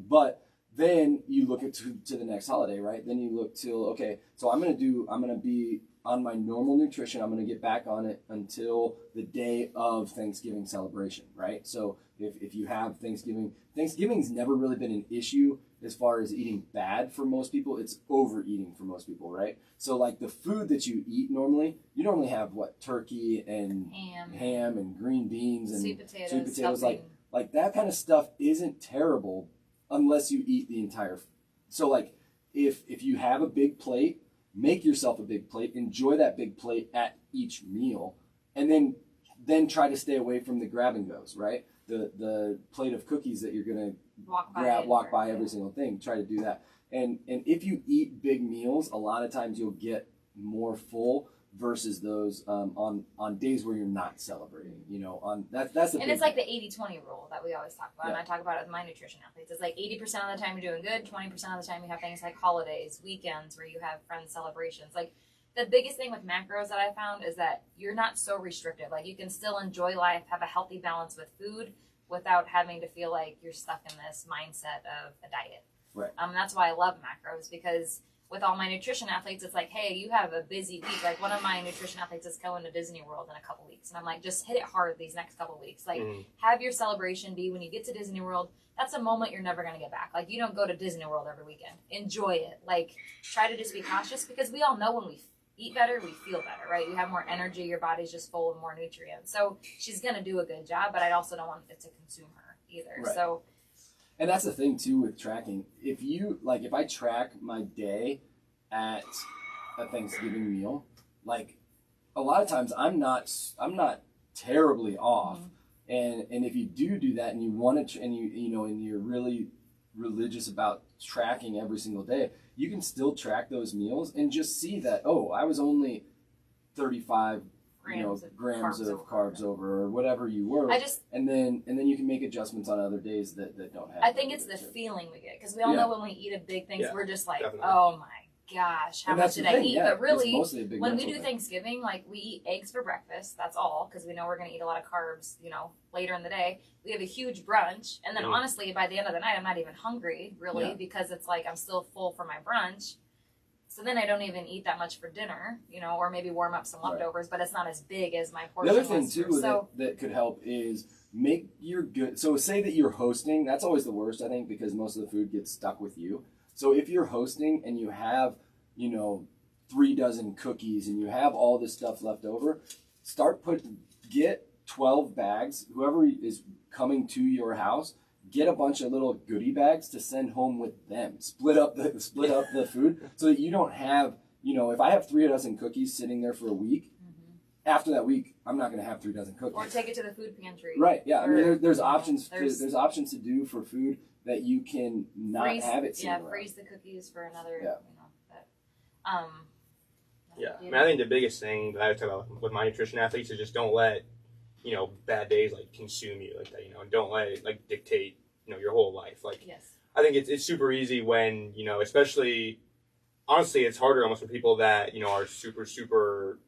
But then you look to the next holiday, right? Then you look till, okay, so I'm gonna be on my normal nutrition. I'm gonna get back on it until the day of Thanksgiving celebration, right? So if you have Thanksgiving's never really been an issue as far as eating bad for most people. It's overeating for most people, right? So like the food that you eat normally, you normally have what, turkey and ham and green beans and sweet potatoes, stuffing. like that kind of stuff isn't terrible unless you eat the entire. So like if you have a big plate, make yourself a big plate, enjoy that big plate at each meal, and then try to stay away from the grab and goes, right? The plate of cookies that you're gonna walk by every single thing. Try to do that. And if you eat big meals, a lot of times you'll get more full versus those on days where you're not celebrating. You know, that's the. And it's like the 80-20 rule that we always talk about, Yeah. and I talk about it with my nutrition athletes. It's like 80% of the time you're doing good, 20% of the time you have things like holidays, weekends where you have friends celebrations. Like, the biggest thing with macros that I found is that you're not so restricted. Like, you can still enjoy life, have a healthy balance with food without having to feel like you're stuck in this mindset of a diet. Right. That's why I love macros, because with all my nutrition athletes, it's like, hey, you have a busy week. Like, one of my nutrition athletes is going to Disney World in a couple weeks. And I'm like, just hit it hard these next couple weeks. Like, have your celebration be when you get to Disney World. That's a moment you're never going to get back. Like, you don't go to Disney World every weekend. Enjoy it. Like, try to just be cautious, because we all know when we eat better, we feel better, right? You have more energy. Your body's just full of more nutrients. So she's going to do a good job, but I also don't want it to consume her either. Right. So, and that's the thing too with tracking. If I track my day at a Thanksgiving meal, like a lot of times I'm not terribly off. And if you do that and you want to, and and you're really religious about tracking every single day, you can still track those meals and just see that, oh, I was only 35 grams of carbs over, or whatever you were. And then you can make adjustments on other days that don't have. I think it's the feeling we get, because we all know when we eat a big thing, we're just like, definitely. oh my gosh, how much did I eat? Yeah, but really, when we do thing. Thanksgiving, like, we eat eggs for breakfast. That's all, because we know we're going to eat a lot of carbs, later in the day. We have a huge brunch, and then honestly, by the end of the night, I'm not even hungry, really, because it's like I'm still full for my brunch. So then I don't even eat that much for dinner, or maybe warm up some leftovers, but it's not as big as my portion. The other thing too that could help is make your good. So say that you're hosting. That's always the worst, I think, because most of the food gets stuck with you. So if you're hosting and you have, 3 dozen cookies and you have all this stuff left over, get 12 bags. Whoever is coming to your house, get a bunch of little goodie bags to send home with them. Split up the food so that you don't have, if I have 3 dozen cookies sitting there for a week, after that week, I'm not going to have 3 dozen cookies. Or take it to the food pantry. Right. Yeah. I mean, there's options. There's options to do for food that you can not have it. Yeah, freeze the cookies for another. Yeah. Yeah. I mean, I think the biggest thing that I talk about with my nutrition athletes is just don't let, bad days like consume you like that, and don't let it like dictate, your whole life. Like, yes. I think it's super easy when, especially, honestly, it's harder almost for people that, are super, super,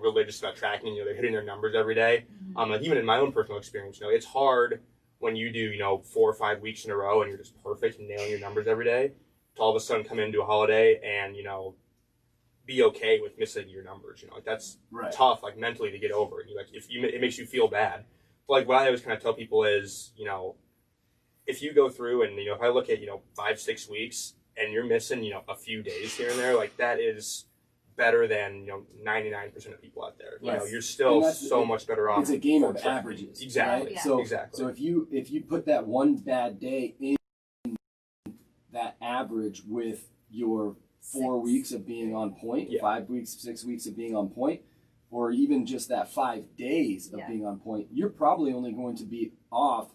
religious about tracking, they're hitting their numbers every day. Mm-hmm. Like even in my own personal experience, it's hard when you do, 4 or 5 weeks in a row and you're just perfect and nailing your numbers every day to all of a sudden come into a holiday and, be okay with missing your numbers, like that's tough, like mentally to get over. Like it makes you feel bad. But like what I always kind of tell people is, if you go through and, if I look at, 5-6 weeks and you're missing, a few days here and there, like that is better than 99% of people out there. You're still so much better off. It's a game of averages. Exactly. Right? Yeah. So if you put that one bad day in that average with your 4 weeks of being on point, 5 weeks, 6 weeks of being on point, or even just that 5 days of being on point, you're probably only going to be off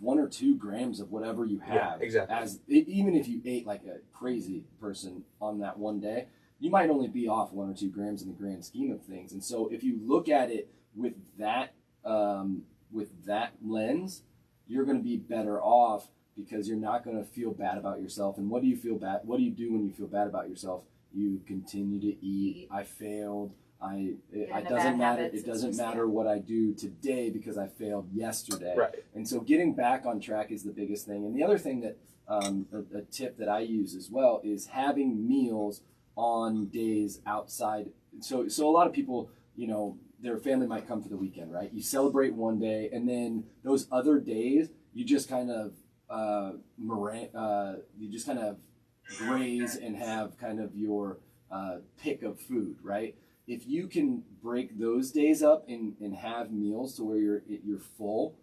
1 or 2 grams of whatever you have. Yeah, exactly. Even if you ate like a crazy person on that one day, you might only be off 1 or 2 grams in the grand scheme of things. And so if you look at it with that lens, you're going to be better off because you're not going to feel bad about yourself. And what do you feel bad? What do you do when you feel bad about yourself? You continue to eat. I failed. It doesn't matter. It doesn't matter what I do today because I failed yesterday. Right. And so getting back on track is the biggest thing. And the other thing that a tip that I use as well is having meals on days outside. So a lot of people, their family might come for the weekend, right? You celebrate one day, and then those other days you just kind of graze and have kind of your pick of food, right? If you can break those days up and have meals to where you're full,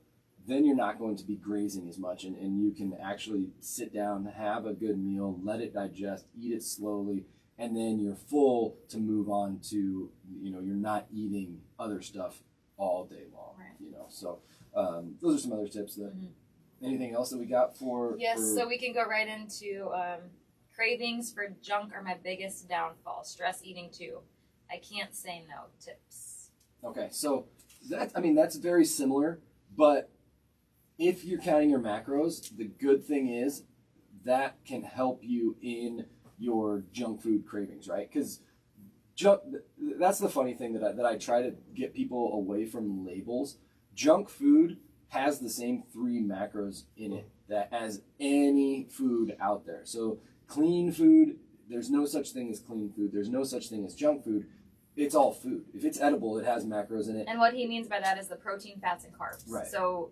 then you're not going to be grazing as much, and you can actually sit down, have a good meal, let it digest, eat it slowly, and then you're full to move on to, you're not eating other stuff all day long, right. So those are some other tips that. Mm-hmm. Anything else that we got for? Yes, so we can go right into cravings for junk are my biggest downfall. Stress eating too. I can't say no tips. Okay, so that's very similar, but if you're counting your macros, the good thing is that can help you in your junk food cravings, right? Because that's the funny thing that I try to get people away from labels. Junk food has the same 3 macros in it that as any food out there. So clean food, there's no such thing as clean food. There's no such thing as junk food. It's all food. If it's edible, it has macros in it. And what he means by that is the protein, fats, and carbs. Right. So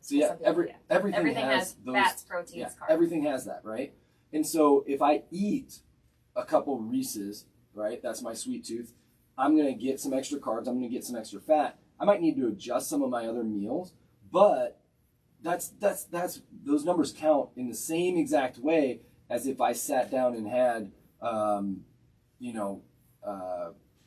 yeah, everything has those, fats, proteins, carbs. Everything has that, right? And so if I eat a couple Reese's, right, that's my sweet tooth, I'm going to get some extra carbs, I'm going to get some extra fat. I might need to adjust some of my other meals, but that's those numbers count in the same exact way as if I sat down and had,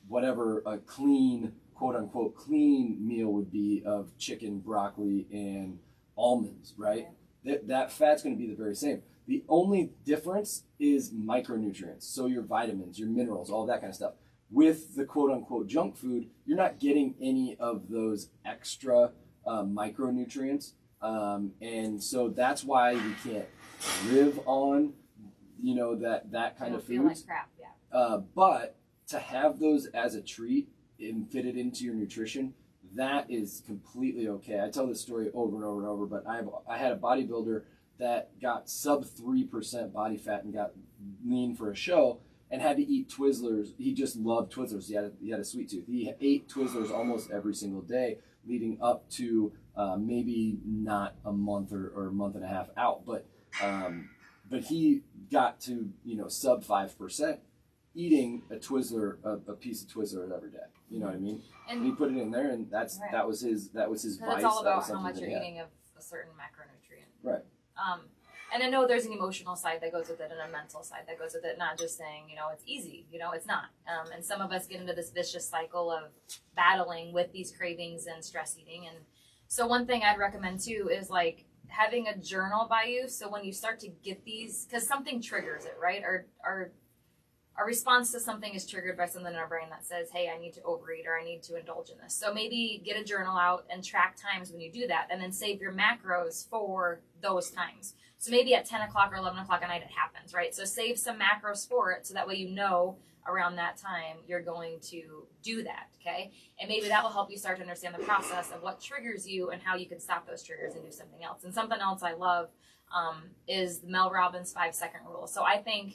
whatever a clean, quote unquote, clean meal would be of chicken, broccoli, and almonds, right? That fat's going to be the very same. The only difference is micronutrients, so your vitamins, your minerals, all that kind of stuff. With the quote-unquote junk food, you're not getting any of those extra micronutrients. And so that's why we can't live on, that kind of food. Feel like crap, yeah. But to have those as a treat and fit it into your nutrition, that is completely okay. I tell this story over and over and over, but I had a bodybuilder that got sub 3% body fat and got lean for a show, and had to eat Twizzlers. He just loved Twizzlers. He had a sweet tooth. He ate Twizzlers almost every single day, leading up to maybe not a month or a month and a half out. But he got to sub 5%, eating a Twizzler, a piece of Twizzlers every day. You know what I mean? And he put it in there, and that was his vice. It's all about how much you're eating of a certain macronutrient. Right. And I know there's an emotional side that goes with it and a mental side that goes with it, not just saying, it's easy, it's not. And some of us get into this vicious cycle of battling with these cravings and stress eating. And so one thing I'd recommend too is like having a journal by you. So when you start to get these, because something triggers it, right? Our response to something is triggered by something in our brain that says, hey, I need to overeat or I need to indulge in this. So maybe get a journal out and track times when you do that, and then save your macros for those times. So maybe at 10 o'clock or 11 o'clock at night it happens, right? So save some macros for it so that way around that time you're going to do that, okay? And maybe that will help you start to understand the process of what triggers you and how you can stop those triggers and do something else. And something else I love is the Mel Robbins 5-second rule. So I think,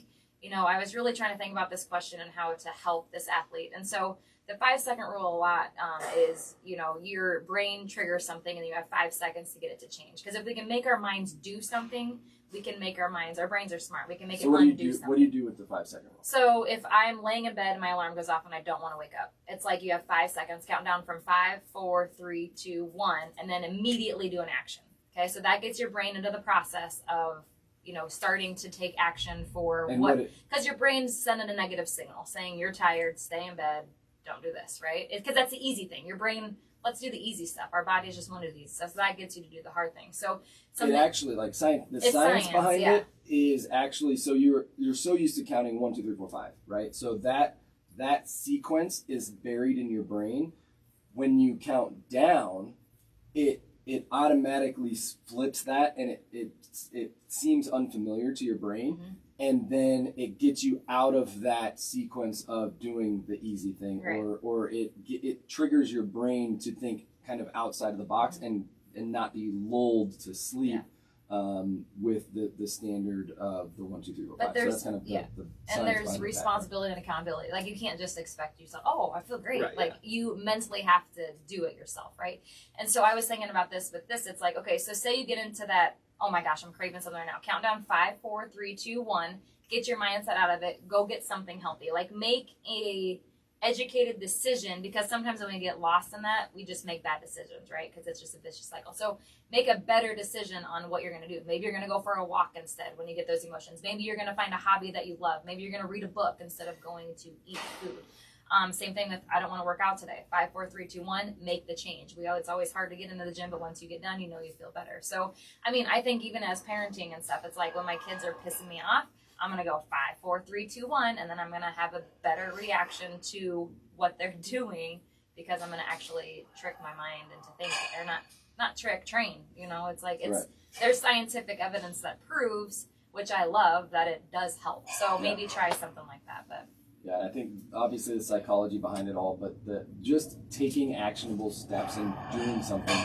I was really trying to think about this question and how to help this athlete. And so the 5-second rule a lot is, your brain triggers something and you have 5 seconds to get it to change. Because if we can make our minds do something, we can make our brains are smart. We can make it undo something. What do you do with the 5-second rule? So if I'm laying in bed and my alarm goes off and I don't want to wake up, it's like you have 5 seconds, count down from 5, 4, 3, 2, 1, and then immediately do an action. Okay, so that gets your brain into the process of starting to take action for because your brain's sending a negative signal saying you're tired, stay in bed, don't do this, right? Because that's the easy thing. Your brain, let's do the easy stuff. Our bodies just want to do the easy stuff, so that gets you to do the hard thing. So it actually, like the science behind it is actually, so you're so used to counting 1, 2, 3, 4, 5, right? So that sequence is buried in your brain. When you count down, it automatically flips that, and it seems unfamiliar to your brain, mm-hmm. and then it gets you out of that sequence of doing the easy thing, right. or it triggers your brain to think kind of outside of the box, mm-hmm. and not be lulled to sleep. With the standard of the 1, 2, 3, 4, 5. So that's kind of the and there's responsibility and accountability. Like you can't just expect yourself, I feel great. Right, like you mentally have to do it yourself, right? And so I was thinking about this with this. It's like, okay, so say you get into that, oh my gosh, I'm craving something right now. Count down 5, 4, 3, 2, 1. Get your mindset out of it. Go get something healthy. Like make a educated decision, because sometimes when we get lost in that, we just make bad decisions, right? Because it's just a vicious cycle. So make a better decision on what you're going to do. Maybe you're going to go for a walk instead when you get those emotions. Maybe you're going to find a hobby that you love. Maybe you're going to read a book instead of going to eat food. Same thing with, I don't want to work out today. 5, 4, 3, 2, 1, make the change. It's always hard to get into the gym, but once you get done, you feel better. So, I think even as parenting and stuff, it's like when my kids are pissing me off, I'm going to go 5, 4, 3, 2, 1, and then I'm going to have a better reaction to what they're doing, because I'm going to actually trick my mind into thinking. Or not trick, train. It's like there's scientific evidence that proves, which I love, that it does help. So maybe try something like that. But yeah, I think obviously the psychology behind it all, but just taking actionable steps and doing something.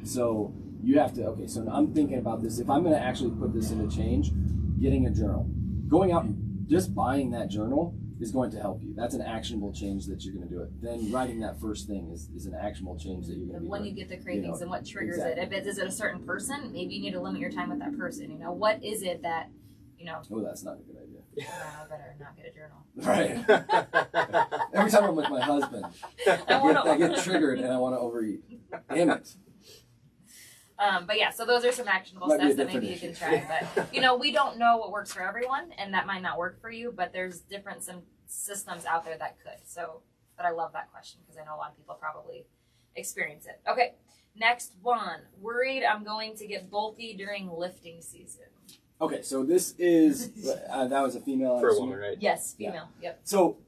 So you have to, so I'm thinking about this. If I'm going to actually put this into change, getting a journal. Going out and just buying that journal is going to help you. That's an actionable change that you're going to do it. Then writing that first thing is an actionable change that you're going to be when doing. you get the cravings and what triggers it. If is it a certain person, maybe you need to limit your time with that person. What is it that, Oh, that's not a good idea. I better not get a journal. Right. Every time I'm with my husband, I get triggered and I want to overeat. Damn it. But yeah, so those are some actionable steps that maybe you can try. But, we don't know what works for everyone, and that might not work for you, but there's some systems out there that could. But I love that question because I know a lot of people probably experience it. Okay, next one. Worried I'm going to get bulky during lifting season. Okay, so this is, that was a female. For a woman, right? Yes, female, yep. So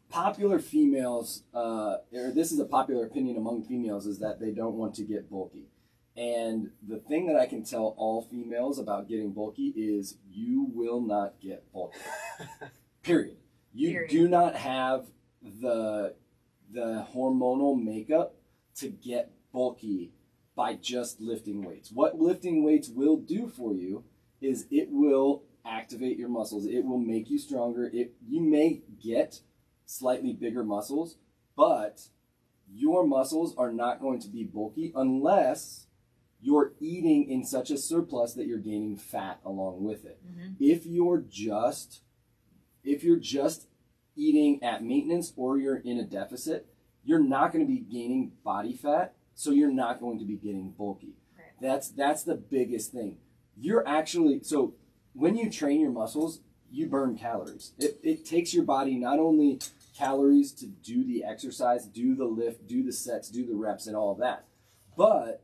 popular females, or this is a popular opinion among females, is that they don't want to get bulky. And the thing that I can tell all females about getting bulky is you will not get bulky. Period. You do not have the hormonal makeup to get bulky by just lifting weights. What lifting weights will do for you is it will activate your muscles. It will make you stronger. You may get slightly bigger muscles, but your muscles are not going to be bulky unless you're eating in such a surplus that you're gaining fat along with it. Mm-hmm. If you're just eating at maintenance or you're in a deficit, you're not going to be gaining body fat, so you're not going to be getting bulky. Right. That's the biggest thing. you're actually, so when you train your muscles, you burn calories. It takes your body not only calories to do the exercise, do the lift, do the sets, do the reps, and all of that, but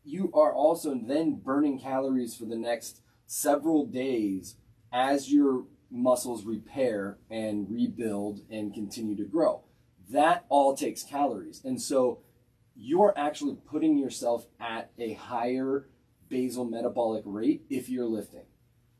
you are also then burning calories for the next several days as your muscles repair and rebuild and continue to grow. That all takes calories. And so you're actually putting yourself at a higher basal metabolic rate if you're lifting.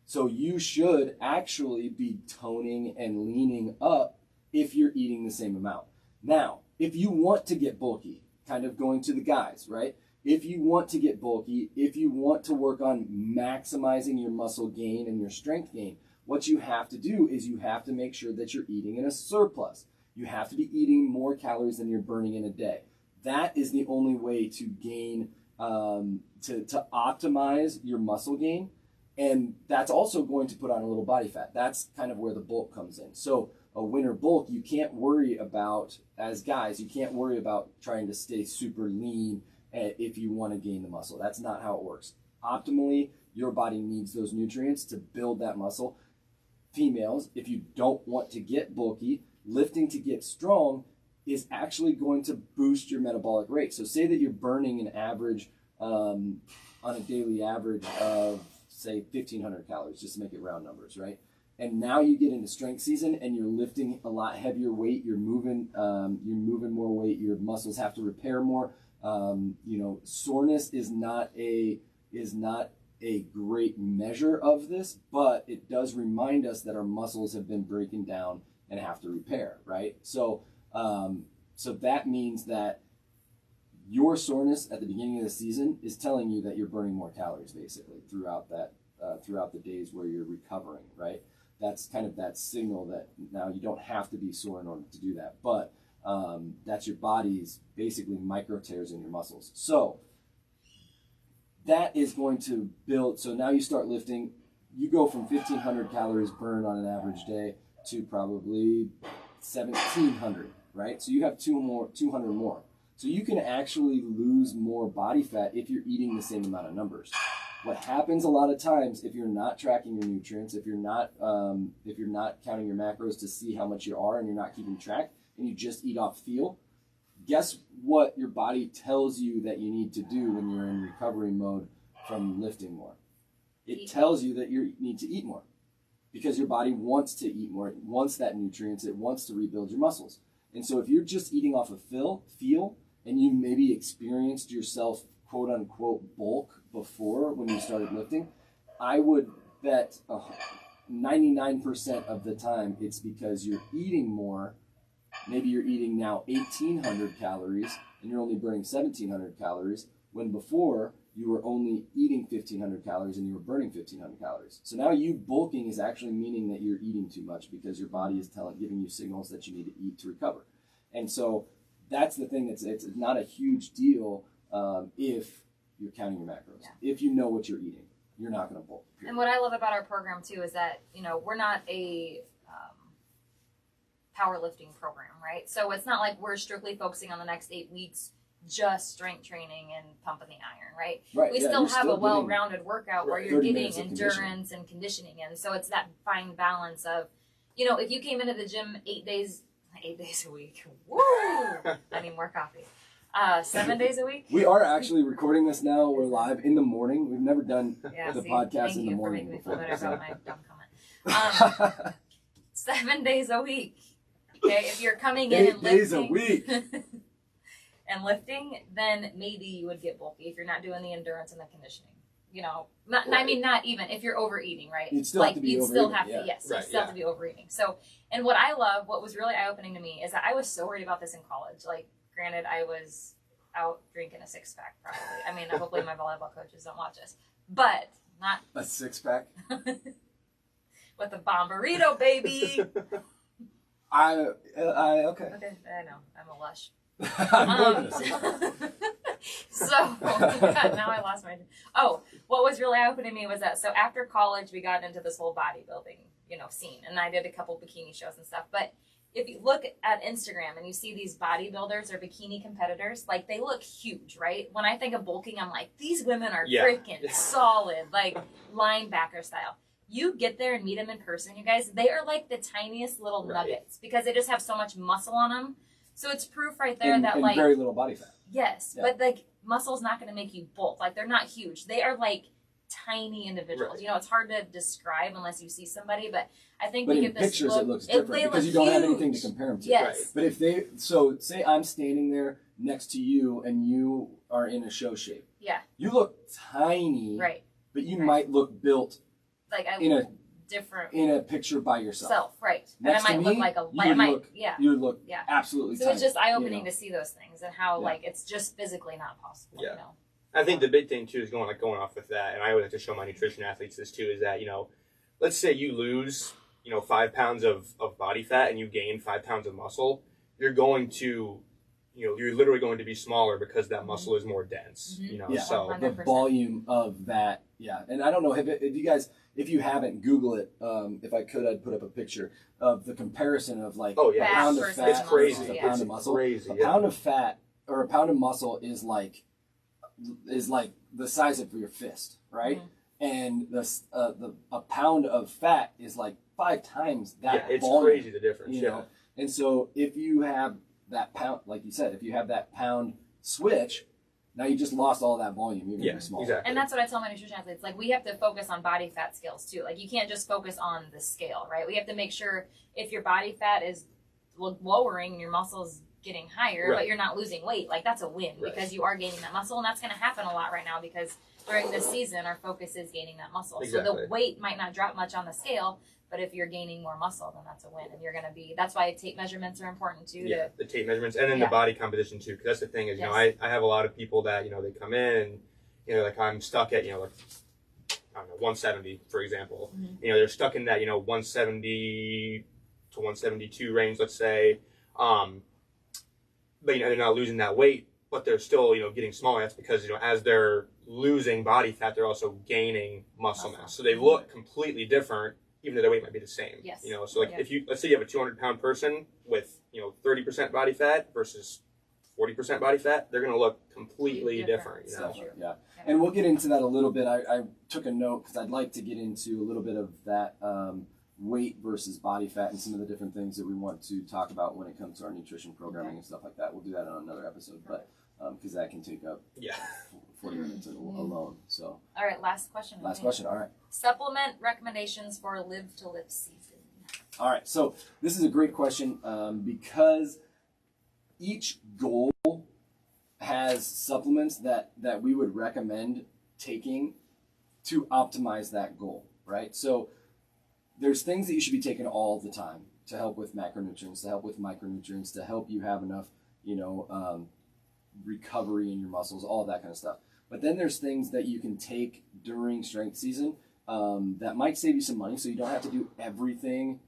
So you should actually be toning and leaning up if you're eating the same amount. Now, if you want to get bulky, kind of going to the guys, right? If you want to get bulky, if you want to work on maximizing your muscle gain and your strength gain, what you have to do is you have to make sure that you're eating in a surplus. You have to be eating more calories than you're burning in a day. That is the only way to gain, to optimize your muscle gain. And that's also going to put on a little body fat. That's kind of where the bulk comes in. So a winter bulk, you can't worry about, as guys, you can't worry about trying to stay super lean if you want to gain the muscle. That's not how it works. Optimally, your body needs those nutrients to build that muscle. Females, if you don't want to get bulky, lifting to get strong is actually going to boost your metabolic rate. So say that you're burning an average, on a daily average of, say, 1,500 calories, just to make it round numbers, right? And now you get into strength season and you're lifting a lot heavier weight, you're moving more weight, your muscles have to repair more. Soreness is not a great measure of this, but it does remind us that our muscles have been breaking down and have to repair, right? So that means that your soreness at the beginning of the season is telling you that you're burning more calories basically throughout the days where you're recovering, right? That's kind of that signal that now you don't have to be sore in order to do that, but that's your body's basically micro tears in your muscles. So that is going to build. So now you start lifting, you go from 1,500 calories burned on an average day to probably 1,700, right? So you have 200 more. So you can actually lose more body fat if you're eating the same amount of numbers. What happens a lot of times if you're not tracking your nutrients, if you're not counting your macros to see how much you are and you're not keeping track and you just eat off feel, guess what your body tells you that you need to do when you're in recovery mode from lifting more? It tells you that you need to eat more because your body wants to eat more. It wants that nutrients. It wants to rebuild your muscles. And so if you're just eating off of feel, and you maybe experienced yourself quote unquote bulk before when you started lifting, I would bet 99% of the time it's because you're eating more. Maybe you're eating now 1,800 calories and you're only burning 1,700 calories when before you were only eating 1,500 calories and you were burning 1,500 calories. So now you bulking is actually meaning that you're eating too much because your body is giving you signals that you need to eat to recover. And so that's the thing. It's not a huge deal if you're counting your macros. Yeah. If you know what you're eating, you're not going to bulk. Period. And what I love about our program too is that we're not a powerlifting program, right? So it's not like we're strictly focusing on the next 8 weeks just strength training and pumping the iron, right? We still have a well-rounded workout where you're getting endurance and conditioning in. So it's that fine balance of, if you came into the gym 8 days a week, woo! I need more coffee. 7 days a week. We are actually recording this now. We're live in the morning. We've never done the podcast in the morning before. Thank you for making me feel better about my dumb comment. 7 days a week. Okay, if you're coming in and lifting 8 days a week and lifting, then maybe you would get bulky if you're not doing the endurance and the conditioning. I mean, not even if you're overeating, right? You'd still have to be overeating. You'd still have to be overeating. So, and what I love, what was really eye-opening to me is that I was so worried about this in college. Like, granted, I was out drinking a 6-pack probably. I mean, hopefully my volleyball coaches don't watch this, but not a 6-pack with a bomberito, baby. Okay. I know. I'm a lush. So God, now I lost my. Oh, what was really eye-opening to me was that so after college we got into this whole bodybuilding, scene, and I did a couple bikini shows and stuff. But if you look at Instagram and you see these bodybuilders or bikini competitors, like they look huge, right? When I think of bulking, I'm like, these women are freaking solid, like linebacker style. You get there and meet them in person, you guys, they are like the tiniest little nuggets because they just have so much muscle on them. So it's proof right there that and like very little body fat. Yes, but like muscle's not going to make you bulk. Like they're not huge. They are like tiny individuals. Right. You know, it's hard to describe unless you see somebody, but I think But we in get this pictures look, it looks different because you don't have anything to compare them to. Yes. Right. But if they, so say I'm standing there next to you and you are in a show shape. Yeah. You look tiny. Right. But you might look built like I in look a different in a picture by yourself. right. Next and I to might me, look like a you would yeah. look Yeah. absolutely So tiny. it's just eye-opening you know? to see those things and how like it's just physically not possible. Yeah. You know? I think the big thing too is going off with that, and I always like to show my nutrition athletes this too, is that, you know, let's say you lose, you know, 5 pounds of body fat and you gain 5 pounds of muscle, you're going to, you know, you're literally going to be smaller because that muscle is more dense, you know, so. 100%. The volume of that, and I don't know, if you guys, if you haven't, Google it. If I could, I'd put up a picture of the comparison of like Oh, yeah. a pound Fat of versus fat It's crazy. versus a Yeah. pound It's of muscle. crazy. A pound of fat or a pound of muscle is like the size of your fist, right? And a pound of fat is like 5 times that. Yeah, it's volume, crazy the difference. you know? And so if you have that pound, like you said, if you have that pound switch, now you just lost all that volume. You're gonna be small. Exactly. And that's what I tell my nutrition athletes. Like, we have to focus on body fat scales too. Like, you can't just focus on the scale, right? We have to make sure if your body fat is lowering and your muscle's getting higher, but you're not losing weight, like that's a win because you are gaining that muscle. And that's going to happen a lot right now because during this season, our focus is gaining that muscle. Exactly. So the weight might not drop much on the scale, but if you're gaining more muscle, then that's a win. And you're going to be, that's why tape measurements are important too. Yeah, the tape measurements and then the body composition too. Because that's the thing is, you know, I have a lot of people that, you know, they come in and, you know, like I'm stuck at, you know, like, I don't know, 170, for example. You know, they're stuck in that, you know, 170 to 172 range, let's say. But, you know, they're not losing that weight, but they're still, you know, getting smaller. That's because, you know, as they're losing body fat, they're also gaining muscle mass. So they look completely different, even though their weight might be the same. Yes. You know, so like if you, let's say you have a 200-pound person with, you know, 30% body fat versus 40% body fat, they're going to look completely different, you know. So true. Yeah. And we'll get into that a little bit. I took a note because I'd like to get into a little bit of that weight versus body fat and some of the different things that we want to talk about when it comes to our nutrition programming and stuff like that. We'll do that on another episode, but because that can take up 40 minutes alone. So. All right, last question. Last question. All right. Supplement recommendations for Live to LIFT season. All right. So this is a great question because each goal has supplements that we would recommend taking to optimize that goal, right? So there's things that you should be taking all the time to help with macronutrients, to help with micronutrients, to help you have enough, you know, recovery in your muscles, all of that kind of stuff. But then there's things that you can take during strength season that might save you some money, so you don't have to do everything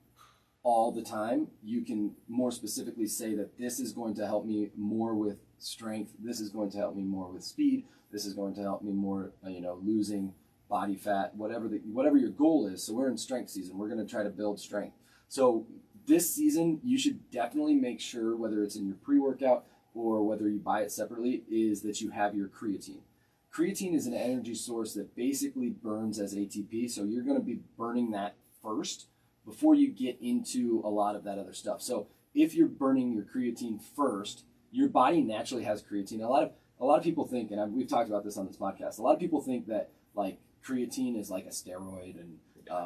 all the time. You can more specifically say that this is going to help me more with strength. This is going to help me more with speed. This is going to help me more, you know, losing body fat, whatever your goal is. So we're in strength season. We're going to try to build strength. So this season, you should definitely make sure, whether it's in your pre-workout or whether you buy it separately, is that you have your creatine. Creatine is an energy source that basically burns as ATP. So you're going to be burning that first before you get into a lot of that other stuff. So if you're burning your creatine first, your body naturally has creatine. A lot of people think, and we've talked about this on this podcast, a lot of people think that like creatine is like a steroid and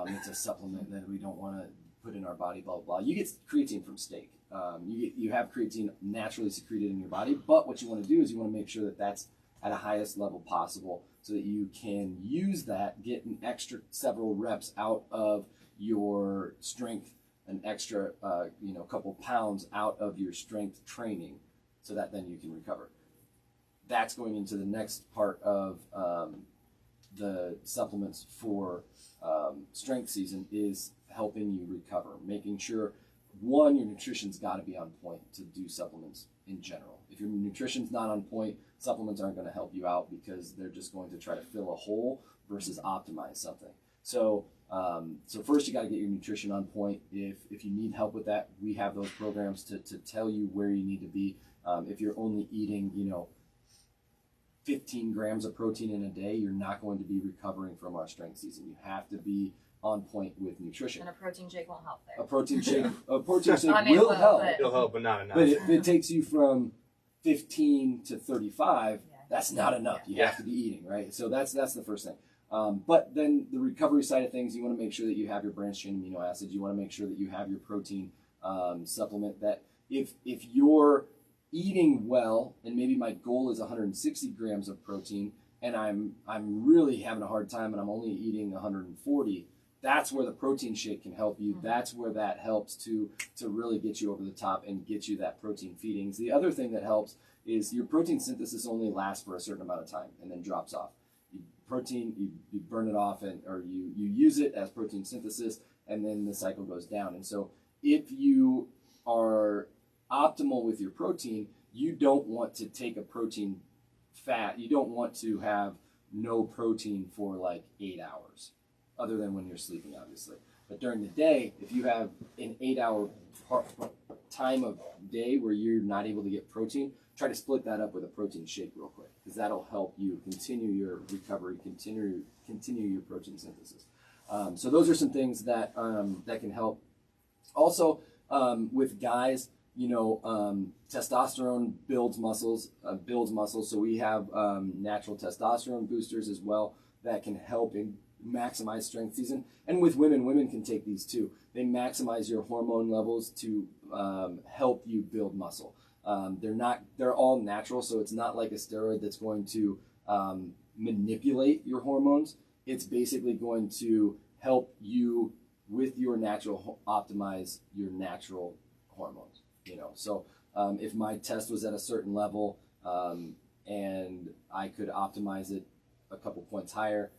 it's a supplement that we don't want to put in our body, blah, blah, blah. You get creatine from steak. You have creatine naturally secreted in your body, but what you want to do is you want to make sure that that's at a highest level possible so that you can use that, get an extra several reps out of your strength, an extra couple pounds out of your strength training so that then you can recover. That's going into the next part of the supplements for strength season is helping you recover, making sure, one, your nutrition's got to be on point to do supplements in general. If your nutrition's not on point, supplements aren't going to help you out because they're just going to try to fill a hole versus optimize something. So so first you got to get your nutrition on point. If you need help with that, we have those programs to tell you where you need to be. If you're only eating, 15 grams of protein in a day, you're not going to be recovering from our strength season. You have to be on point with nutrition. And a protein shake won't help there. A protein shake I mean, will help. It'll help, but not enough. But if it takes you from 15 to 35, that's not enough. You have to be eating, right? So that's the first thing. But then the recovery side of things, you want to make sure that you have your branched chain amino acids. You want to make sure that you have your protein supplement. That if you're eating well, and maybe my goal is 160 grams of protein, and I'm really having a hard time, and I'm only eating 140. That's where the protein shake can help you. That's where that helps to really get you over the top and get you that protein feedings. The other thing that helps is your protein synthesis only lasts for a certain amount of time and then drops off. You burn it off, or you use it as protein synthesis, and then the cycle goes down. And so if you are optimal with your protein, you don't want to take a protein fat. You don't want to have no protein for like 8 hours, other than when you're sleeping, obviously. But during the day, if you have an 8-hour time of day where you're not able to get protein, try to split that up with a protein shake real quick, because that'll help you continue your recovery, continue your protein synthesis. So those are some things that that can help. Also, with guys, testosterone builds muscles. So we have natural testosterone boosters as well that can help in maximize strength season. And with women can take these too. They maximize your hormone levels to help you build muscle. They're all natural, so it's not like a steroid that's going to manipulate your hormones. It's basically going to help you with your optimize your natural hormones. So if my test was at a certain level and I could optimize it a couple points higher,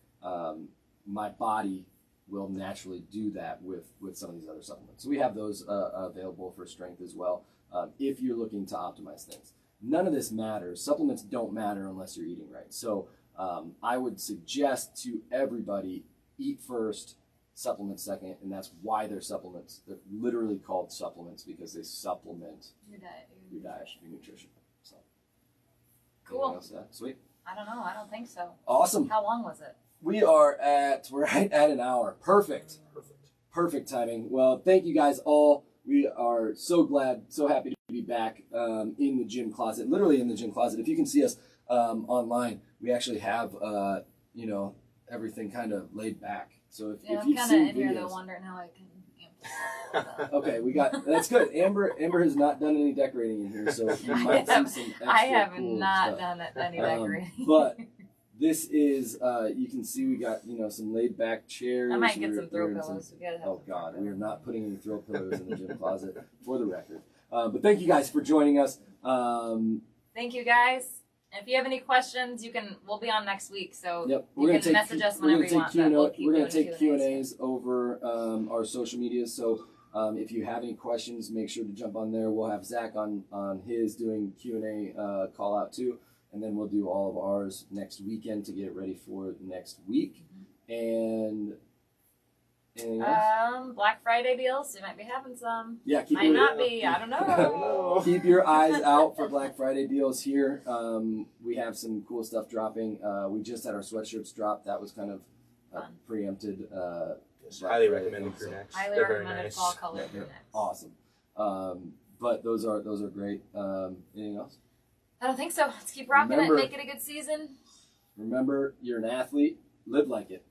my body will naturally do that with some of these other supplements. So we have those available for strength as well, if you're looking to optimize things. None of this matters. Supplements don't matter unless you're eating right. So I would suggest to everybody, eat first, supplements second, and that's why they're supplements. They're literally called supplements because they supplement your diet, your nutrition. So cool. Sweet. I don't know. I don't think so. Awesome. How long was it? We're right at an hour. Perfect timing. Well, thank you guys all. We are so happy to be back in the gym closet, literally in the gym closet. If you can see us online, we actually have everything kind of laid back. So if I'm you've kind seen of in here though, videos, wondering how I can amp okay, that's good. Amber has not done any decorating in here, so you might see some extra I have cool not stuff. done any decorating. But this is, you can see we got, some laid back chairs. I might get some throw we're in pillows. We gotta have Oh some God, throw we are pillows. not putting any throw pillows in the gym closet, for the record. But thank you guys for joining us. Thank you guys. If you have any questions, we'll be on next week. So Yep, you can message us whenever you want. We're going to take Q&As over our social media. So if you have any questions, make sure to jump on there. We'll have Zach on his doing Q&A call out too. And then we'll do all of ours next weekend to get it ready for next week. And anything else? Black Friday deals. We might be having some. Yeah, Might not be. I don't know. Keep your eyes out for Black Friday deals here. We have some cool stuff dropping. We just had our sweatshirts drop. That was kind of preempted. Highly recommended crew necks. Highly They're very recommended nice. fall color crew necks. Awesome. But those are great. Anything else? I don't think so. Let's keep rocking it. Make it a good season. Remember, you're an athlete. Live like it.